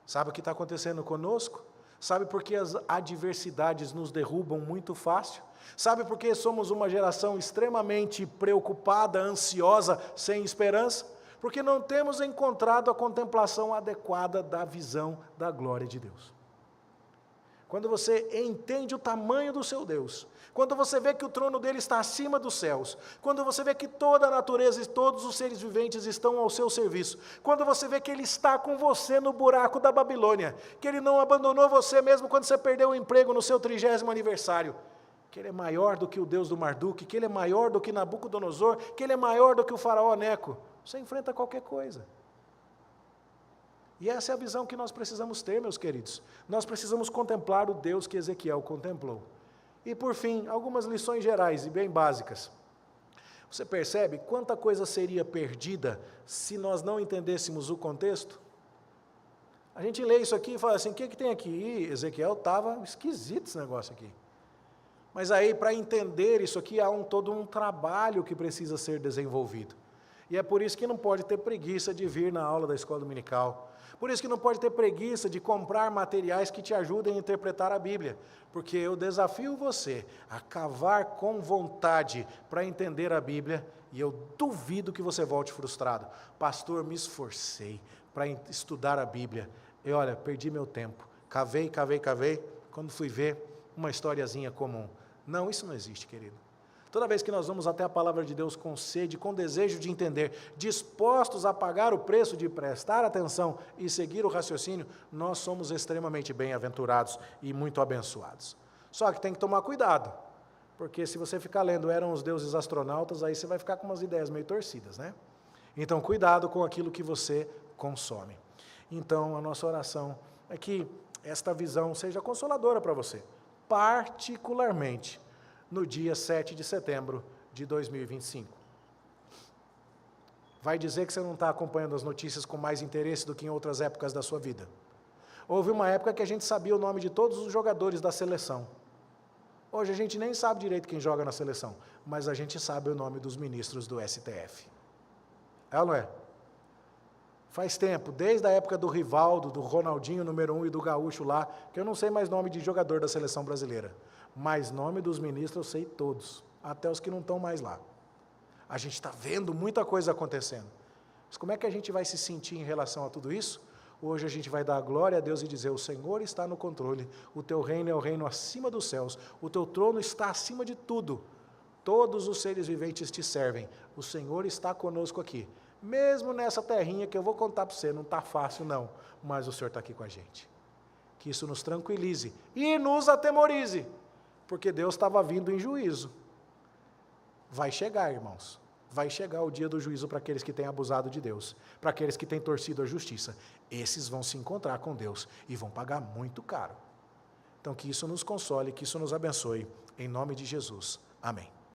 Sabe o que está acontecendo conosco? Sabe por que as adversidades nos derrubam muito fácil? Sabe por que somos uma geração extremamente preocupada, ansiosa, sem esperança? Porque não temos encontrado a contemplação adequada da visão da glória de Deus. Quando você entende o tamanho do seu Deus, quando você vê que o trono dele está acima dos céus, quando você vê que toda a natureza e todos os seres viventes estão ao seu serviço, quando você vê que ele está com você no buraco da Babilônia, que ele não abandonou você mesmo quando você perdeu o emprego no seu 30º aniversário, que ele é maior do que o Deus do Marduk, que ele é maior do que Nabucodonosor, que ele é maior do que o faraó Neco, você enfrenta qualquer coisa. E essa é a visão que nós precisamos ter, meus queridos. Nós precisamos contemplar o Deus que Ezequiel contemplou. E por fim, algumas lições gerais e bem básicas. Você percebe quanta coisa seria perdida se nós não entendêssemos o contexto? A gente lê isso aqui e fala assim, o que tem aqui? Ih, Ezequiel estava esquisito esse negócio aqui. Mas aí, para entender isso aqui, há todo um trabalho que precisa ser desenvolvido. E é por isso que não pode ter preguiça de vir na aula da escola dominical. Por isso que não pode ter preguiça de comprar materiais que te ajudem a interpretar a Bíblia. Porque eu desafio você a cavar com vontade para entender a Bíblia, e eu duvido que você volte frustrado. Pastor, me esforcei para estudar a Bíblia. E olha, perdi meu tempo. Cavei. Quando fui ver, uma historiazinha comum. Não, isso não existe, querido. Toda vez que nós vamos até a palavra de Deus com sede, com desejo de entender, dispostos a pagar o preço de prestar atenção e seguir o raciocínio, nós somos extremamente bem-aventurados e muito abençoados. Só que tem que tomar cuidado, porque se você ficar lendo Eram os Deuses Astronautas, aí você vai ficar com umas ideias meio torcidas, né? Então, cuidado com aquilo que você consome. Então, a nossa oração é que esta visão seja consoladora para você, particularmente no dia 7 de setembro de 2025. Vai dizer que você não está acompanhando as notícias com mais interesse do que em outras épocas da sua vida. Houve uma época que a gente sabia o nome de todos os jogadores da seleção. Hoje a gente nem sabe direito quem joga na seleção, mas a gente sabe o nome dos ministros do STF. É ou não é? Faz tempo, desde a época do Rivaldo, do Ronaldinho número 1 e do Gaúcho lá, que eu não sei mais nome de jogador da seleção brasileira. Mas nome dos ministros eu sei todos, até os que não estão mais lá. A gente está vendo muita coisa acontecendo. Mas como é que a gente vai se sentir em relação a tudo isso? Hoje a gente vai dar glória a Deus e dizer, o Senhor está no controle, o teu reino é o reino acima dos céus, o teu trono está acima de tudo, todos os seres viventes te servem, o Senhor está conosco aqui. Mesmo nessa terrinha que eu vou contar para você, não está fácil não, mas o Senhor está aqui com a gente. Que isso nos tranquilize e nos atemorize, porque Deus estava vindo em juízo. Vai chegar, irmãos, vai chegar o dia do juízo para aqueles que têm abusado de Deus, para aqueles que têm torcido a justiça. Esses vão se encontrar com Deus e vão pagar muito caro. Então que isso nos console, que isso nos abençoe, em nome de Jesus. Amém.